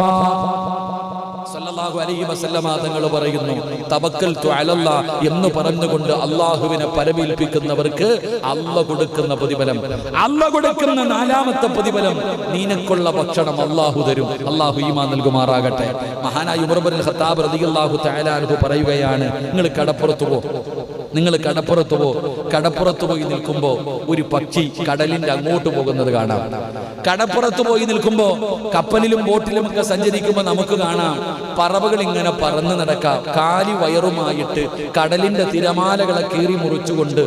സല്ലല്ലാഹു അലൈഹി വസല്ലമ തങ്ങൾ പറയുന്നു, തവക്കൽതു അലല്ലാഹ് എന്ന് പറഞ്ഞുകൊണ്ട് അല്ലാഹുവിനെ പരമേൽപ്പിക്കുന്നവർക്ക് അല്ലാഹു കൊടുക്കുന്ന പ്രതിഫലം, അല്ലാഹു കൊടുക്കുന്ന 4ാമത്തെ പ്രതിഫലം, നിനക്കുള്ള ഭക്ഷണം അല്ലാഹു തരും. അല്ലാഹു ഈമാൻ നൽകുമാറാകട്ടെ. മഹാനായ ഉമർ ഇബ്നുൽ ഖത്താബ് റളിയല്ലാഹു തആല അൻഹു പറയുകയാണ്, നിങ്ങൾ കടപ്പുറത്ത് പോ, നിങ്ങൾ കടപ്പുറത്ത് പോ. കടപ്പുറത്ത് പോയി നിൽക്കുമ്പോൾ ഒരു പക്ഷി കടലിന്റെ അങ്ങോട്ട് പോകുന്നത് കാണാം. കടപ്പുറത്ത് പോയി നിൽക്കുമ്പോൾ കപ്പലിലും ബോട്ടിലും ഒക്കെ സഞ്ചരിക്കുമ്പോൾ നമുക്ക് കാണാം പറവകൾ ഇങ്ങനെ പറന്ന് നടക്കാം. കാലി വയറുമായിട്ട് കടലിന്റെ തിരമാലകളെ കീറി മുറിച്ചുകൊണ്ട്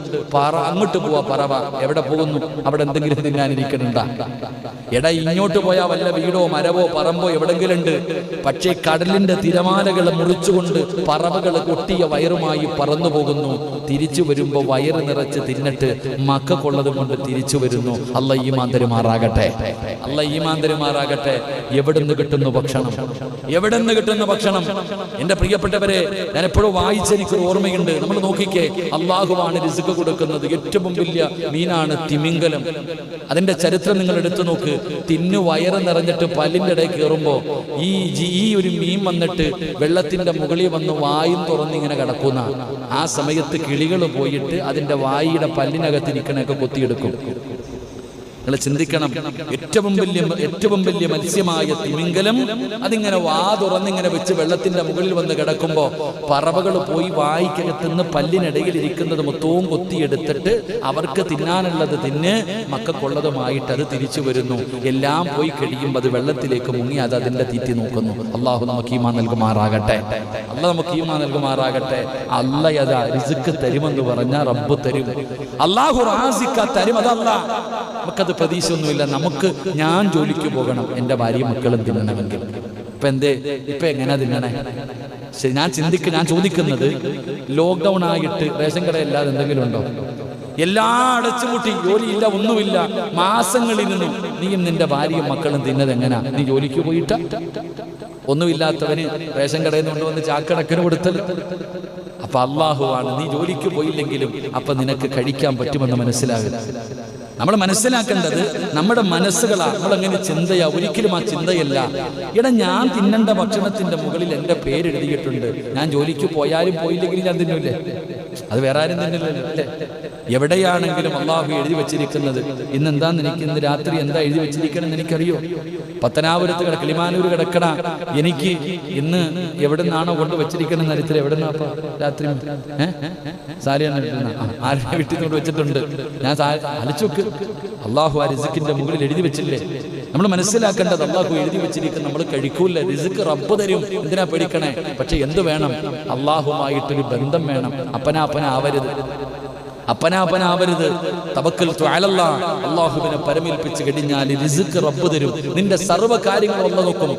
അങ്ങോട്ട് പോവാ പറവ. എവിടെ പോകുന്നു? അവിടെ എന്തെങ്കിലും തിന്നാനിരിക്കുന്നുണ്ടാ? എടാ, ഇങ്ങോട്ട് പോയാൽ വല്ല വീടോ മരവോ പറമ്പോ എവിടെങ്കിലും ഉണ്ട്. പക്ഷേ കടലിന്റെ തിരമാലകളെ മുറിച്ചുകൊണ്ട് പറവകൾ കൊട്ടിയ വയറുമായി പറന്നു പോകുന്നു. തിരിച്ചു വരുമ്പോ വയറ് നിറച്ച് തിന്നിട്ട് മക്കൾക്കുള്ളത് കൊണ്ട് തിരിച്ചു വരുന്നു. അല്ലാഹ് ഈമാൻ തരുമാറാകട്ടെ, അല്ലാഹ് ഈമാൻ തരുമാറാകട്ടെ. എവിടുന്ന് കിട്ടുന്നു ഭക്ഷണം? എവിടുന്ന് കിട്ടുന്ന ഭക്ഷണം? എന്റെ പ്രിയപ്പെട്ടവരെ, ഞാൻ എപ്പോഴും വായിച്ചെനിക്ക് ഓർമ്മയുണ്ട്. നമ്മൾ നോക്കിക്കേ, അള്ളാഹുവാണ് റിസ്ക് കൊടുക്കുന്നത്. ഏറ്റവും വലിയ മീനാണ് തിമിംഗലം. അതിന്റെ ചരിത്രം നിങ്ങൾ എടുത്തു നോക്ക്. തിന്നു വയറ് നിറഞ്ഞിട്ട് പല്ലിന്റെ ഇടയിൽ കയറുമ്പോ ഈ ഒരു മീൻ വന്നിട്ട് വെള്ളത്തിന്റെ മുകളിൽ വന്ന് വായും തുറന്നിങ്ങനെ കിടക്കുന്ന ആ സമയത്ത് കിളികൾ പോയിട്ട് അതിന്റെ വായിയുടെ പല്ലിനകത്തിരിക്കണൊക്കെ കൊത്തിയെടുക്കും. നിങ്ങൾ ചിന്തിക്കണം, ഏറ്റവും വലിയ മത്സ്യമായ തിമിംഗലം അതിങ്ങനെ വാ തുറന്നിങ്ങനെ വെച്ച് വെള്ളത്തിന്റെ മുകളിൽ വന്ന് കിടക്കുമ്പോ പറവകൾ പോയി വായിക്കകത്തുനിന്ന് പല്ലിനിടയിൽ ഇരിക്കുന്നത് മൊത്തവും കൊത്തിയെടുത്തിട്ട് അവർക്ക് തിന്നാനുള്ളത് തിന്ന് മക്കൾക്കുള്ളതുമായിട്ട് അത് തിരിച്ചു വരുന്നു. എല്ലാം പോയി കഴിയുമ്പോൾ അത് വെള്ളത്തിലേക്ക് മുങ്ങി അത് അതിന്റെ തീറ്റി നോക്കുന്നു. അള്ളാഹു നമുക്ക് ഈമാൻ നൽകുമാറാകട്ടെ, അള്ളാഹ് നമുക്ക് ഈമാൻ നൽകുമാറാകട്ടെ. അല്ലാഹ് അതാ റിസ്ക് തരുമെന്ന് പറഞ്ഞാൽ റബ്ബ് തരും. അള്ളാഹു റാസിഖ തരും. അതല്ല, നമുക്കത് പ്രതീക്ഷയൊന്നുമില്ല. നമുക്ക് ഞാൻ ജോലിക്ക് പോകണം, എൻ്റെ ഭാര്യയും മക്കളും തിന്നണമെങ്കിൽ. ഇപ്പൊ എങ്ങനെയാ തിന്നണേ? ശരി, ഞാൻ ചോദിക്കുന്നത്, ലോക്ക്ഡൗൺ ആയിട്ട് റേഷൻ കടയില്ലാതെ എന്തെങ്കിലും ഉണ്ടോ? എല്ലാം അടച്ചുപൂട്ടി, ജോലിയില്ല, ഒന്നുമില്ല, മാസങ്ങളിരുന്നു. നീയും നിന്റെ ഭാര്യയും മക്കളും തിന്നത് എങ്ങനാ? നീ ജോലിക്ക് പോയിട്ട? ഒന്നുമില്ലാത്തവന് റേഷൻ കടയിൽ നിന്ന് കൊണ്ടുവന്ന് ചാക്കണക്കിന് കൊടുത്തല്ലോ. അപ്പൊ അള്ളാഹുവാണ്, നീ ജോലിക്ക് പോയില്ലെങ്കിലും അപ്പൊ നിനക്ക് കഴിക്കാൻ പറ്റുമെന്ന് മനസ്സിലാകും. നമ്മൾ മനസ്സിലാക്കേണ്ടത് നമ്മുടെ മനസ്സുകളാണ്. നമ്മളങ്ങനെ ചിന്തയാ, ഒരിക്കലും ആ ചിന്തയല്ല. ഞാൻ തിന്നേണ്ട ഭക്ഷണത്തിന്റെ മുകളിൽ എൻ്റെ പേരെഴുതിയിട്ടുണ്ട്. ഞാൻ ജോലിക്ക് പോയാലും പോയില്ലെങ്കിലും ഞാൻ തിന്നൂല്ലേ? അത് വേറെ ആരും തിന്നില്ലല്ലോ, അല്ലേ? എവിടെയാണെങ്കിലും അള്ളാഹു എഴുതി വെച്ചിരിക്കുന്നത്. ഇന്ന് രാത്രി എന്താ എഴുതി വെച്ചിരിക്കണമെന്ന് എനിക്കറിയോ? പത്തനാപുരത്ത് കിളിമാനൂർ കിടക്കണ എനിക്ക് ഇന്ന് എവിടെ നിന്നാണോ കൊണ്ട് വെച്ചിരിക്കണം നരിത്തിൽ എവിടെ നിന്നാ രാത്രി ആരുടെ വീട്ടിൽ കൊണ്ട് വെച്ചിട്ടുണ്ട്. ഞാൻ അലച്ചു നോക്ക്, അള്ളാഹു ആ റിസ്കിന്റെ മുകളിൽ എഴുതി വെച്ചില്ലേ? നമ്മൾ മനസ്സിലാക്കേണ്ടത്, അള്ളാഹു എഴുതി വെച്ചിരിക്കുന്നത് നമ്മൾ കഴിക്കൂല. റിസ്ക് റബ്ബ് തരും, എന്തിനാ പേടിക്കണേ? പക്ഷെ എന്ത് വേണം? അള്ളാഹുമായിട്ടൊരു ബന്ധം വേണം. അപ്പനാവരുത്. തവക്കൽതു അലല്ലാഹ്, അല്ലാഹുവിനെ പരമേൽപ്പിച്ച് കഴിഞ്ഞാൽ റിസ്ക് റബ്ബ് തരും. നിന്റെ സർവ്വ കാര്യങ്ങളും അല്ലാഹ് നോക്കും.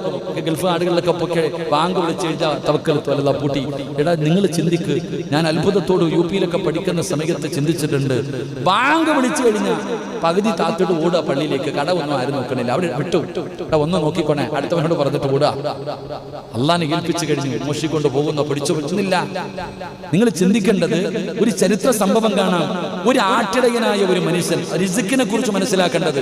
ഗൾഫ് നാടുകളിലൊക്കെ പൊക്കെ ബാങ്ക് വിളിച്ച് കഴിഞ്ഞാൽ തവക്കൽതു അലല്ലാഹ് പൂട്ടി. നിങ്ങൾ ചിന്തിക്ക്, ഞാൻ അത്ഭുതത്തോട് യുപിയിലൊക്കെ പഠിക്കുന്ന സമയത്ത് ചിന്തിച്ചിട്ടുണ്ട്. ബാങ്ക് വിളിച്ചു കഴിഞ്ഞാൽ പകുതി താത്തിട്ട് ഓടുക പള്ളിയിലേക്ക്. കട ഒന്നും ആരും നോക്കണില്ല, അവിടെ വിട്ടു. ഒന്ന് നോക്കിക്കോണേ, അടുത്തവനോട് പറഞ്ഞിട്ട് ഓടുക. അള്ളാഹിനെ ഏൽപ്പിച്ചു കഴിഞ്ഞു, മോഷിക്കൊണ്ട് പോകുന്നോ പിടിച്ചു പറ്റുന്നില്ല. നിങ്ങൾ ചിന്തിക്കേണ്ടത് ഒരു ചരിത്ര സംഭവം കാണാം. ഒരു ആട്ടിടയനായ ഒരു മനുഷ്യൻ, റിസ്കിനെ കുറിച്ച് മനസ്സിലാക്കേണ്ടത്,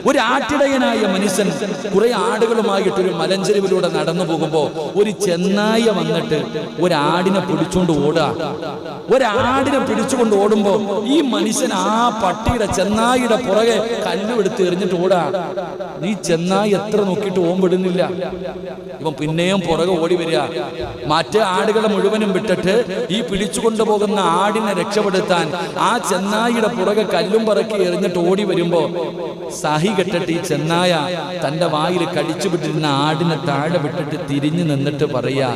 ഒരു ആട്ടിടയനായ മനുഷ്യൻ കുറെ ആടുകളുമായിട്ടൊരു മലഞ്ചെരുവിലൂടെ നടന്നു പോകുമ്പോ ഒരു ചെന്നായ വന്നിട്ട് ഒരാടിനെ പിടിച്ചുകൊണ്ട് ഓടുമ്പോ ഈ മനുഷ്യൻ ആ പട്ടിയുടെ ചെന്നായിയുടെ പുറകെ കല്ലുമെടുത്ത് എറിഞ്ഞിട്ട് ഓടാ. ഈ ചെന്നായി എത്ര നോക്കിയിട്ട് ഓമ്പിടുന്നില്ല. ഇവൻ പിന്നെയും പുറകെ ഓടി വരിക. മറ്റേ ആടുകളെ മുഴുവനും വിട്ടിട്ട് ഈ പിടിച്ചുകൊണ്ടുപോകുന്ന ആടിനെ രക്ഷപ്പെടുത്താൻ ആ ചെന്നായിയുടെ പുറകെ കല്ലും പറക്കി എറിഞ്ഞിട്ട് ഓടി വരുമ്പോ സഹി കെട്ടിട്ട് ഈ ചെന്നായ തന്റെ വായിൽ കടിച്ചു വിട്ടിരുന്ന ആടിനെ താഴെ വിട്ടിട്ട് തിരിഞ്ഞു നിന്നിട്ട് പറയാ,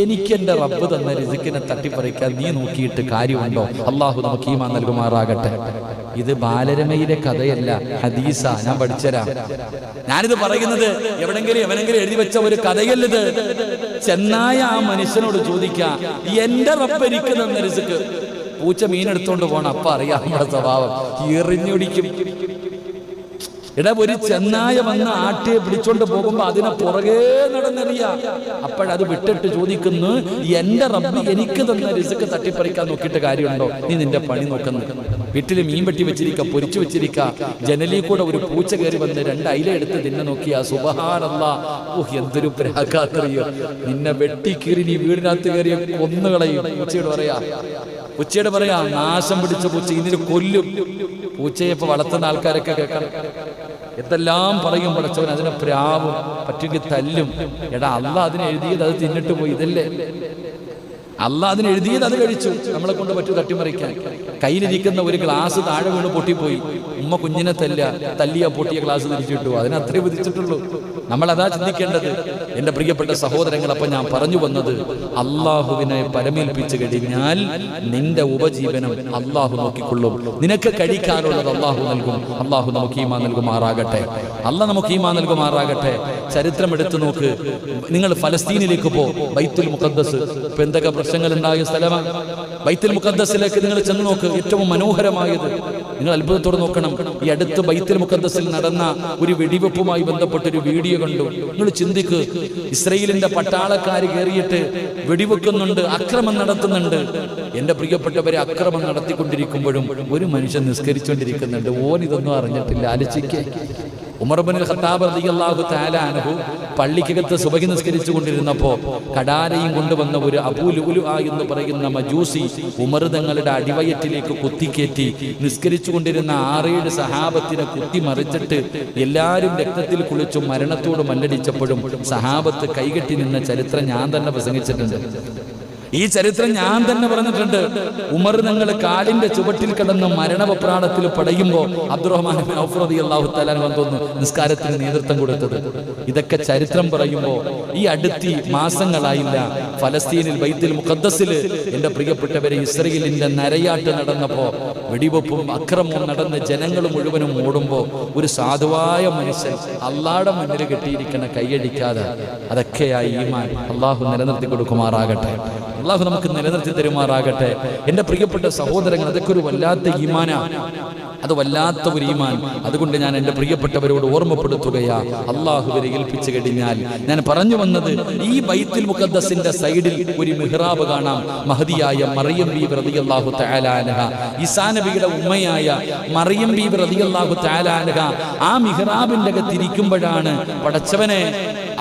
എനിക്ക് എന്റെ റബ്ബ് തന്ന റിസ്കിനെ തട്ടിപ്പറിക്കാൻ നീ നോക്കിയിട്ട് കാര്യമുണ്ടോ? അള്ളാഹു നമുക്ക് ഈമാൻ നൽകുമാറാകട്ടെ. ഇത് ബാലരമയിലെ കഥയല്ല, ഹദീസ. ഞാൻ പഠിച്ചരാ. ഞാനിത് പറയുന്നത് എവനെങ്കിലും എഴുതി വെച്ച ഒരു കഥയല്ലത്. ചെന്നായ ആ മനുഷ്യനോട് ചോദിക്കാ, എന്റെ റബ്ബ് എനിക്ക് തന്ന റിസ്ക്. പൂച്ച മീനെടുത്തോണ്ട് പോണം, അപ്പ അറിയാം നമ്മുടെ സ്വഭാവം, എറിഞ്ഞൊടിക്കും. ഒരു ചെന്നായ വന്ന് ആട്ടിയെ പിടിച്ചോണ്ട് പോകുമ്പോ അതിനെ പുറകെ നടന്നെറിയ. അപ്പോഴത് വിട്ടിട്ട് ചോദിക്കുന്നു, എന്റെ റബ്ബ് എനിക്ക് തന്ന റിസ്ക് തട്ടിപ്പറിക്കാൻ നോക്കിയിട്ട് കാര്യമുണ്ടോ? നീ നിന്റെ പണി നോക്കുന്നു. വീട്ടിൽ മീൻ വെട്ടി വെച്ചിരിക്ക, പൊരിച്ചു വെച്ചിരിക്ക. ജനലിൽ കൂടെ ഒരു പൂച്ച കയറി വന്ന് 2 അയില എടുത്ത് നിന്നെ നോക്കിയാ, സുബ്ഹാനല്ലാഹ്, എന്തൊരു പ്രാകാതറിയോ, നിന്നെ വെട്ടിക്കീറി നീ വീടിനകത്ത് കയറിയ കൊന്നുകളയും. പൂച്ചയോട് പറയാ, നാശം പിടിച്ച പൂച്ച, ഇതിന് കൊല്ലും. പൂച്ചയെ ഇപ്പൊ വളർത്തുന്ന ആൾക്കാരൊക്കെ കേൾക്കണം, എന്തെല്ലാം പറയും. പടച്ചവൻ അതിനെ പ്രാവും, പറ്റുമെങ്കിൽ തല്ലും. അള്ളാഹ് അതിനെ എഴുതിയത് അത് തിന്നിട്ട് പോയി. ഇതല്ലേ അള്ളാഹ് അതിന് എഴുതിയത്? അത് കഴിച്ചു. നമ്മളെ കൊണ്ട് പറ്റൂ തട്ടിമറിക്കാൻ? കയ്യിലിരിക്കുന്ന ഒരു ഗ്ലാസ് താഴെ വീണ് പൊട്ടിപ്പോയി. ഉമ്മ കുഞ്ഞിനെ തല്ലിയ പൊട്ടിയ ഗ്ലാസ് തിരിച്ചിട്ടു. അതിനത്രേ വിധിച്ചിട്ടുള്ളൂ. നമ്മളതാ ചിന്തിക്കേണ്ടത്. എൻ്റെ പ്രിയപ്പെട്ട സഹോദരങ്ങൾ, അപ്പം ഞാൻ പറഞ്ഞു വന്നത്, അള്ളാഹുവിനെ പരമേൽപ്പിച്ചു കഴിഞ്ഞാൽ നിന്റെ ഉപജീവനം അള്ളാഹു നോക്കിക്കൊള്ളും. നിനക്ക് കഴിക്കാനുള്ളത് അള്ളാഹു നൽകും. അള്ളാഹു നമുക്ക് ഈമാൻ നൽകുമാറാകട്ടെ. അള്ളാഹ് നമുക്ക് ഈമാൻ നൽകുമാറാകട്ടെ. ചരിത്രം എടുത്തു നോക്ക്. നിങ്ങൾ ഫലസ്തീനിലേക്ക് പോ, ബൈത്തുൽ മുഖദ്ദസ്. ഇപ്പൊ എന്തൊക്കെ പ്രശ്നങ്ങൾ ഉണ്ടായ സ്ഥലമാണ്. ബൈത്തുൽ മുഖദ്ദസിലേക്ക് നിങ്ങൾ ചെന്ന് നോക്ക്. ഏറ്റവും മനോഹരമായത് നിങ്ങൾ അത്ഭുതത്തോടെ നോക്കണം. ഈ അടുത്ത് ബൈത്തുൽ മുഖദ്ദസിൽ നടന്ന ഒരു വെടിവെപ്പുമായി ബന്ധപ്പെട്ടൊരു വീഡിയോ കണ്ടു. നിങ്ങൾ ചിന്തിക്ക്, ഇസ്രയേലിന്റെ പട്ടാളക്കാർ കയറിയിട്ട് വെടിവെക്കുന്നുണ്ട്, അക്രമം നടത്തുന്നുണ്ട്. എന്റെ പ്രിയപ്പെട്ടവരെ, അക്രമം നടത്തിക്കൊണ്ടിരിക്കുമ്പോഴും ഒരു മനുഷ്യൻ നിസ്കരിച്ചുകൊണ്ടിരിക്കുന്നുണ്ട്. ഓൻ ഇതൊന്നും അറിഞ്ഞിട്ടില്ല. ആലോചിക്കുക. ഉമർ ഇബ്നുൽ ഖത്താബ് റളിയല്ലാഹു തആല അൻഹു പള്ളിക്കകത്ത് സുബഹി നിസ്കരിച്ചു കൊണ്ടിരുന്നപ്പോൾ കടാരയും കൊണ്ടുവന്ന ഒരു അബൂ ലുഅ്ലുഅ എന്ന് പറയുന്ന മജൂസി ഉമർ തങ്ങളുടെ അടിവയറ്റിലേക്ക് കുത്തിക്കേറ്റി നിസ്കരിച്ചു കൊണ്ടിരുന്ന 6-7 സഹാബത്തിനെ കുത്തി മറിച്ചിട്ട് എല്ലാവരും രക്തത്തിൽ കുളിച്ചു മരണത്തോട് മല്ലടിച്ചപ്പോഴും സഹാബത്ത് കൈകെട്ടി നിന്ന ചരിത്രം ഞാൻ തന്നെ പ്രസംഗിച്ചിട്ടുണ്ട്. ഈ ചരിത്രം ഞാൻ തന്നെ പറഞ്ഞിട്ടുണ്ട്. ഉമർ തങ്ങൾ കാലിന്റെ ചുവട്ടിൽ കിടന്ന് മരണവപ്രാണത്തിൽ പടയുമ്പോൾ അബ്ദുറഹ്മാൻ ബിൻ ഔഫ് റളിയല്ലാഹു തആല വന്നു നിസ്കാരത്തിന് നേതൃത്വം കൊടുത്തത്. ഇതൊക്കെ ചരിത്രം പറയുമ്പോൾ ഈ അടുത്ത മാസങ്ങളായില്ല ഫലസ്തീനിൽ ബൈത്തുൽ മുഖദ്ദസിൽ എൻ്റെ പ്രിയപ്പെട്ടവരെ ഇസ്രയേലിന്റെ നരയാട്ട് നടന്നപ്പോ വെടിവെപ്പും അക്രമവും നടന്ന് ജനങ്ങൾ മുഴുവനും ഓടുമ്പോൾ ഒരു സാധുവായ മനുഷ്യൻ അള്ളാഹുടെ മുന്നിൽ കെട്ടിയിരിക്കുന്ന കൈയടിക്കാതെ, അതൊക്കെയായി ഈമാൻ. അള്ളാഹു നിലനിർത്തി കൊടുക്കുമാറാകട്ടെ. അള്ളാഹു നമുക്ക് നിലനിർത്തി തരുമാറാകട്ടെ. എൻ്റെ പ്രിയപ്പെട്ട സഹോദരങ്ങൾ, അതൊക്കെ ഒരു വല്ലാത്ത ഈമാനാണ്. അത് വല്ലാത്ത ഒരു ഈമാൻ. അതുകൊണ്ട് ഞാൻ എൻ്റെ പ്രിയപ്പെട്ടവരോട് ഓർമ്മപ്പെടുത്തുകയാ, അള്ളാഹുവിനെ ഏൽപ്പിച്ചു കഴിഞ്ഞാൽ. ഞാൻ പറഞ്ഞു വന്നത്, ഈ ബൈത്തുൽ മുഖദ്ദസിന്റെ സൈഡിൽ ഒരു മിഹ്റാബ് കാണാം. മഹദിയായ മറിയം ബീവി റളിയല്ലാഹു തആല അൻഹ, ഈസാ നബിയുടെ ഉമ്മയായ മറിയം ബീവി റളിയല്ലാഹു തആല അൻഹ ആ മിഹ്റാബിന്റെ അകത്തിരിക്കുമ്പോഴാണ് പടച്ചവനെ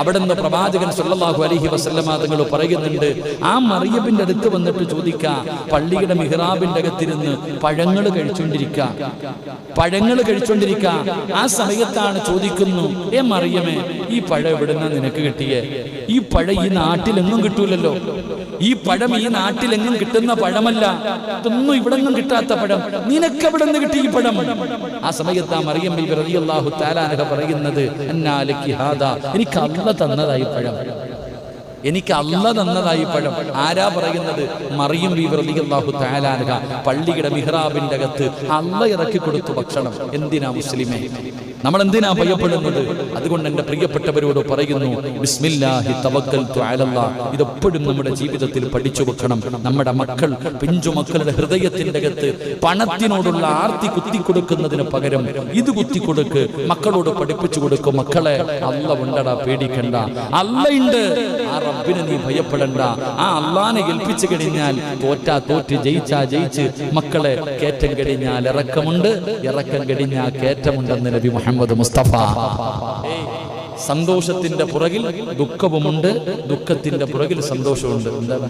അവിടുന്ന് പ്രവാചകൻ സല്ലല്ലാഹു അലൈഹി വസല്ലമ തങ്ങൾ പറയുന്നുണ്ട്, ആ മറിയമിന്റെ അടുത്ത് വന്നിട്ട് ചോദിക്കുക, പള്ളിയുടെ മിഹ്റാബിന്റെ അകത്തിരുന്ന് പഴങ്ങൾ കഴിച്ചുകൊണ്ടിരിക്കുക. ആ സമയത്താണ് ചോദിക്കുന്നു, ഏ മറിയമേ, ഈ പഴം എവിടുന്ന നിനക്ക് കിട്ടിയേ? ഈ പഴം ഈ നാട്ടിലെങ്ങും കിട്ടൂലല്ലോ. ഈ പഴം ഈ നാട്ടിലെങ്ങും കിട്ടുന്ന പഴമല്ല. ഇതൊന്നും ഇവിടെങ്ങും കിട്ടാത്ത പഴം. നിനക്ക് എവിടെ നിന്ന് കിട്ടി ഈ പഴം? ആ സമയത്ത് ആ മറിയം ബീവി റളിയല്ലാഹു തആല അൻഹ പറയുന്നത്, അന്നാലക്കി ഹാദാ, എനിക്ക് അല്ലാഹു തന്നതായി പഴം. എനിക്ക് അല്ലാഹു തന്നതായി പഴം. ആരാ പറയുന്നത്? മറിയം ബീവി റളിയല്ലാഹു തആല അൻഹ പള്ളിയുടെ മിഹ്റാബിന്റെ അകത്ത് അല്ലാഹു ഇറക്കി കൊടുത്തു ഭക്ഷണം. എന്തിനാ മുസ്ലിമേ, നമ്മൾ എന്തിനാ ഭയപ്പെടുന്നത്? അതുകൊണ്ട് എൻ്റെ പ്രിയപ്പെട്ടവരോട് പറയുന്നു, ബിസ്മില്ലാഹി തവക്കൽതു അലല്ലാഹ്. ഇതെപ്പോഴും നമ്മുടെ ജീവിതത്തിൽ പഠിച്ചു വെക്കണം. നമ്മുടെ മക്കൾ, പിഞ്ചു മക്കളുടെ ഹൃദയത്തിൻ്റെ അകത്ത് പണത്തിനോടുള്ള ആർത്തി കുത്തിക്കൊടുക്കുന്നതിന് പകരം ഇത് കുത്തിക്കൊടുക്ക്. മക്കളോട് പഠിപ്പിച്ചു കൊടുക്കും, മക്കളെ അല്ലാഹു ഉണ്ടടാ, പേടിക്കണ്ട, അല്ലാഹു ഉണ്ട്. ആ റബ്ബിനെ നീ ഭയപ്പെടണ്ട. ആ അല്ലാഹനെ ഏൽപ്പിച്ചു കഴിഞ്ഞാൽ തോറ്റാ തോറ്റ്, ജയിച്ചാ ജയിച്ച്. മക്കളെ കേറ്റം കഴിഞ്ഞാൽ ഇറക്കമുണ്ട്, ഇറക്കം കഴിഞ്ഞാൽ കേറ്റമുണ്ടെന്ന് നബി മുഹമ്മദ് മുസ്തഫ. സന്തോഷത്തിന്റെ പുറകിൽ ദുഃഖവുമുണ്ട്, ദുഃഖത്തിന്റെ പുറകിൽ സന്തോഷമുണ്ട്. എന്താണ്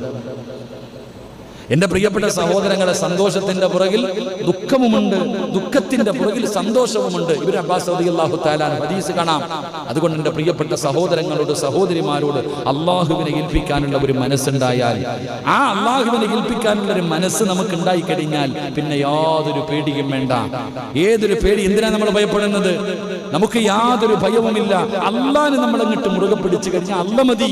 എന്റെ പ്രിയപ്പെട്ട സഹോദരങ്ങളെ? സന്തോഷത്തിന്റെ പുറകിൽ ദുഃഖവുമുണ്ട്, ദുഃഖത്തിന്റെ പുറകിൽ സന്തോഷവുമുണ്ട്. ഇബ്നു അബ്ബാസ് റളിയല്ലാഹു തആല ഹദീസ് കാണാം. അതുകൊണ്ട് എൻ്റെ പ്രിയപ്പെട്ട സഹോദരങ്ങളോട്, സഹോദരിമാരോട് അള്ളാഹുവിനെ ഏൽപ്പിക്കാനുള്ള ഒരു മനസ്സുണ്ടായാൽ, ആ അള്ളാഹുവിനെ ഏൽപ്പിക്കാനുള്ള ഒരു മനസ്സ് നമുക്ക് ഉണ്ടായി കഴിഞ്ഞാൽ പിന്നെ യാതൊരു പേടിയും വേണ്ട. ഏതൊരു പേടി? എന്തിനാ നമ്മൾ ഭയപ്പെടുന്നത്? നമുക്ക് യാതൊരു ഭയവുമില്ല. അള്ളാഹിനെ നമ്മൾ അങ്ങോട്ട് മുറുകെ പിടിച്ചു കഴിഞ്ഞാൽ അല്ലാഹ് മതി.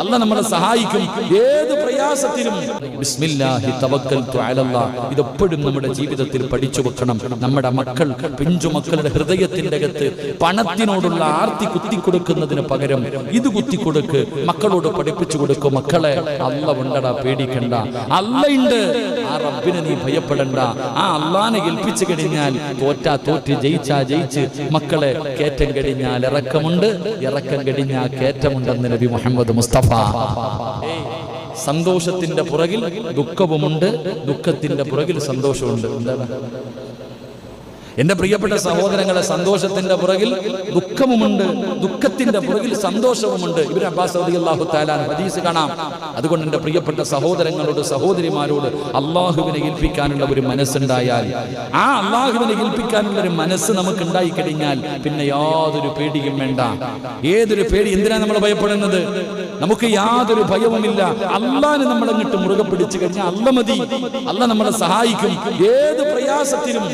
അല്ലാഹ് നമ്മളെ സഹായിക്കും ഏത് പ്രയാസത്തിലും. ബിസ്മില്ലാഹി തവക്കൽതു അലല്ലാഹ്. ഇതെപ്പോഴും നമ്മുടെ ജീവിതത്തിൽ പഠിച്ചു വെക്കണം. നമ്മുടെ മക്കൾ, പിഞ്ചു മക്കളുടെ ഹൃദയത്തിന്റെ അകത്ത് പണത്തിനോടുള്ള ആർത്തി കുത്തിക്കൊടുക്കുന്നതിന് പകരം ഇത് കുത്തിക്കൊടുക്ക്. മക്കളോട് പഠിപ്പിച്ചു കൊടുക്കും, മക്കളെ അല്ലാഹു ഉണ്ടടാ, പേടിക്കണ്ട, അല്ലാഹു ഉണ്ട്. ആ റബ്ബിനെ നീ ഭയപ്പെടണ്ട. ആ അല്ലാഹനെ ഏൽപ്പിച്ചു കഴിഞ്ഞാൽ തോറ്റാ തോറ്റ്, ജയിച്ചാ ജയിച്ച്. മക്കളെ കേറ്റം കഴിഞ്ഞാൽ ഇറക്കമുണ്ട്, ഇറക്കം കഴിഞ്ഞാൽ കേറ്റമുണ്ടെന്ന് നബി മുഹമ്മദ് മുസ്തഫ. സന്തോഷത്തിന്റെ പുറകിൽ ദുഃഖവുമുണ്ട്, ദുഃഖത്തിന്റെ പുറകിൽ സന്തോഷമുണ്ട്. എന്താണ് എന്റെ പ്രിയപ്പെട്ട സഹോദരങ്ങളെ? സന്തോഷത്തിന്റെ പുറകിൽ ദുഃഖവുമുണ്ട്, ദുഃഖത്തിന്റെ പുറകിൽ സന്തോഷവുമുണ്ട്. ഇബ്നു അബ്ബാസ് റളിയല്ലാഹു തആല ഹദീസ് കാണാം. അതുകൊണ്ട് എൻ്റെ പ്രിയപ്പെട്ട സഹോദരങ്ങളോട്, സഹോദരിമാരോട് അള്ളാഹുവിനെ ഏൽപ്പിക്കാനുള്ള ഒരു മനസ്സുണ്ടായാൽ, ആ അള്ളാഹുവിനെ ഏൽപ്പിക്കാനുള്ള ഒരു മനസ്സ് നമുക്ക് ഉണ്ടായി കഴിഞ്ഞാൽ പിന്നെ യാതൊരു പേടിയും വേണ്ട. ഏതൊരു പേടി? എന്തിനാ നമ്മൾ ഭയപ്പെടുന്നത്? നമുക്ക് യാതൊരു ഭയവുമില്ല. അല്ലാഹനെ നമ്മൾ അങ്ങോട്ട് മുറുകെ പിടിച്ചു കഴിഞ്ഞാൽ അല്ലാഹ് മതി. അല്ലാഹ് നമ്മളെ സഹായിക്കും ഏത് പ്രയാസത്തിലും.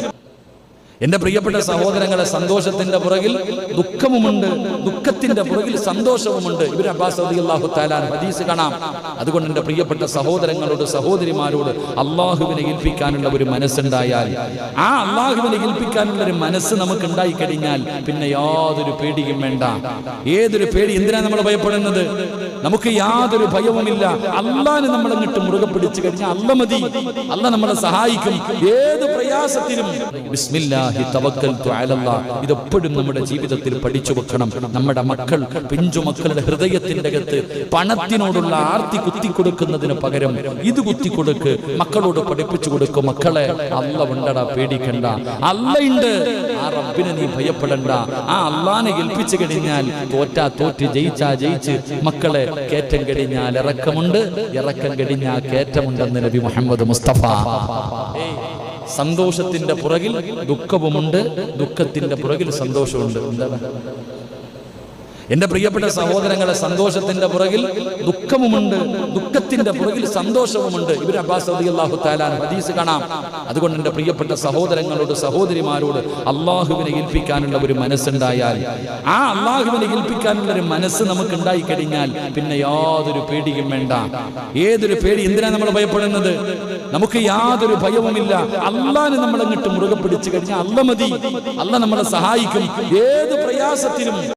എന്റെ പ്രിയപ്പെട്ട സഹോദരങ്ങളെ, സന്തോഷത്തിന്റെ പുറകിൽ ദുഃഖവുമുണ്ട്, ദുഃഖത്തിന്റെ പുറകിൽ സന്തോഷവുമുണ്ട്. ഇബ്നു അബ്ബാസ് റളിയല്ലാഹു തആല ഹദീസ് കാണാം. അതുകൊണ്ട് എന്റെ പ്രിയപ്പെട്ട സഹോദരങ്ങളോട് സഹോദരിമാരോട് അള്ളാഹുവിനെ ഏൽപ്പിക്കാനുള്ള ഒരു മനസ്സുണ്ടായാൽ, ആ അള്ളാഹുവിനെ ഏൽപ്പിക്കാനുള്ള ഒരു മനസ്സ് നമുക്ക് ഉണ്ടായി കഴിഞ്ഞാൽ പിന്നെ യാതൊരു പേടിയും വേണ്ട. ഏതൊരു പേടി, എന്തിനാണ് നമ്മൾ ഭയപ്പെടുന്നത്? നമുക്ക് യാതൊരു ഭയവുമില്ല. അള്ളാഹിനെ നമ്മൾ അങ്ങോട്ട് മുറുകെ പിടിച്ചു കഴിഞ്ഞാൽ അല്ല മതി, അല്ല നമ്മളെ സഹായിക്കും ഏത് പ്രയാസത്തിലും. ബിസ്മില്ലാഹി തവക്കൽതു അലല്ലാഹ്, ഇതെപ്പോഴും നമ്മുടെ ജീവിതത്തിൽ പഠിച്ചു വെക്കണം. നമ്മുടെ മക്കൾ, പിഞ്ചു മക്കളുടെ ഹൃദയത്തിന്റെ അകത്ത് പണത്തിനോടുള്ള ആർത്തി കുത്തിക്കൊടുക്കുന്നതിന് പകരം ഇത് കുത്തിക്കൊടുക്ക്. മക്കളോട് പഠിപ്പിച്ചു കൊടുക്കും, മക്കളെ അല്ല ഉണ്ടടാ, പേടിക്കണ്ട, അല്ലയുണ്ട്, ആ റബ്ബിനെ നീ ഭയപ്പെടണ്ട. ആ അള്ളാനെ ഏൽപ്പിച്ചു കഴിഞ്ഞാൽ തോറ്റാ തോറ്റ്, ജയിച്ചാ ജയിച്ച്. മക്കളെ കേറ്റം കഴിഞ്ഞാൽ ഇറക്കമുണ്ട്, ഇറക്കം കഴിഞ്ഞാൽ കേറ്റമുണ്ടെന്ന് നബി മുഹമ്മദ് മുസ്തഫ. സന്തോഷത്തിന്റെ പുറകിൽ ദുഃഖവുമുണ്ട്, ദുഃഖത്തിന്റെ പുറകിൽ സന്തോഷമുണ്ട്. എന്താണ് എന്റെ പ്രിയപ്പെട്ട സഹോദരങ്ങളെ, സന്തോഷത്തിന്റെ പുറകിൽ ദുഃഖവുമുണ്ട്, ദുഃഖത്തിന്റെ പുറകിൽ സന്തോഷവുമുണ്ട്. ഇബ്നു അബ്ബാസ് റളിയല്ലാഹു തആല ഹദീസ് കാണാം. അതുകൊണ്ട് എന്റെ പ്രിയപ്പെട്ട സഹോദരങ്ങളോട് സഹോദരിമാരോട് അള്ളാഹുവിനെ ഏൽപ്പിക്കാനുള്ള ഒരു മനസ്സുണ്ടായാൽ, ആ അള്ളാഹുവിനെ ഏൽപ്പിക്കാനുള്ള ഒരു മനസ്സ് നമുക്ക് ഉണ്ടായി കഴിഞ്ഞാൽ പിന്നെ യാതൊരു പേടിയും വേണ്ട. ഏതൊരു പേടി, എന്തിനാണ് നമ്മൾ ഭയപ്പെടുന്നത്? നമുക്ക് യാതൊരു ഭയവുമില്ല. അള്ളാഹിനെ നമ്മൾ അങ്ങോട്ട് മുറുകെ പിടിച്ചു കഴിഞ്ഞാൽ അല്ല മതി, അല്ല നമ്മളെ സഹായിക്കും ഏത് പ്രയാസത്തിലും.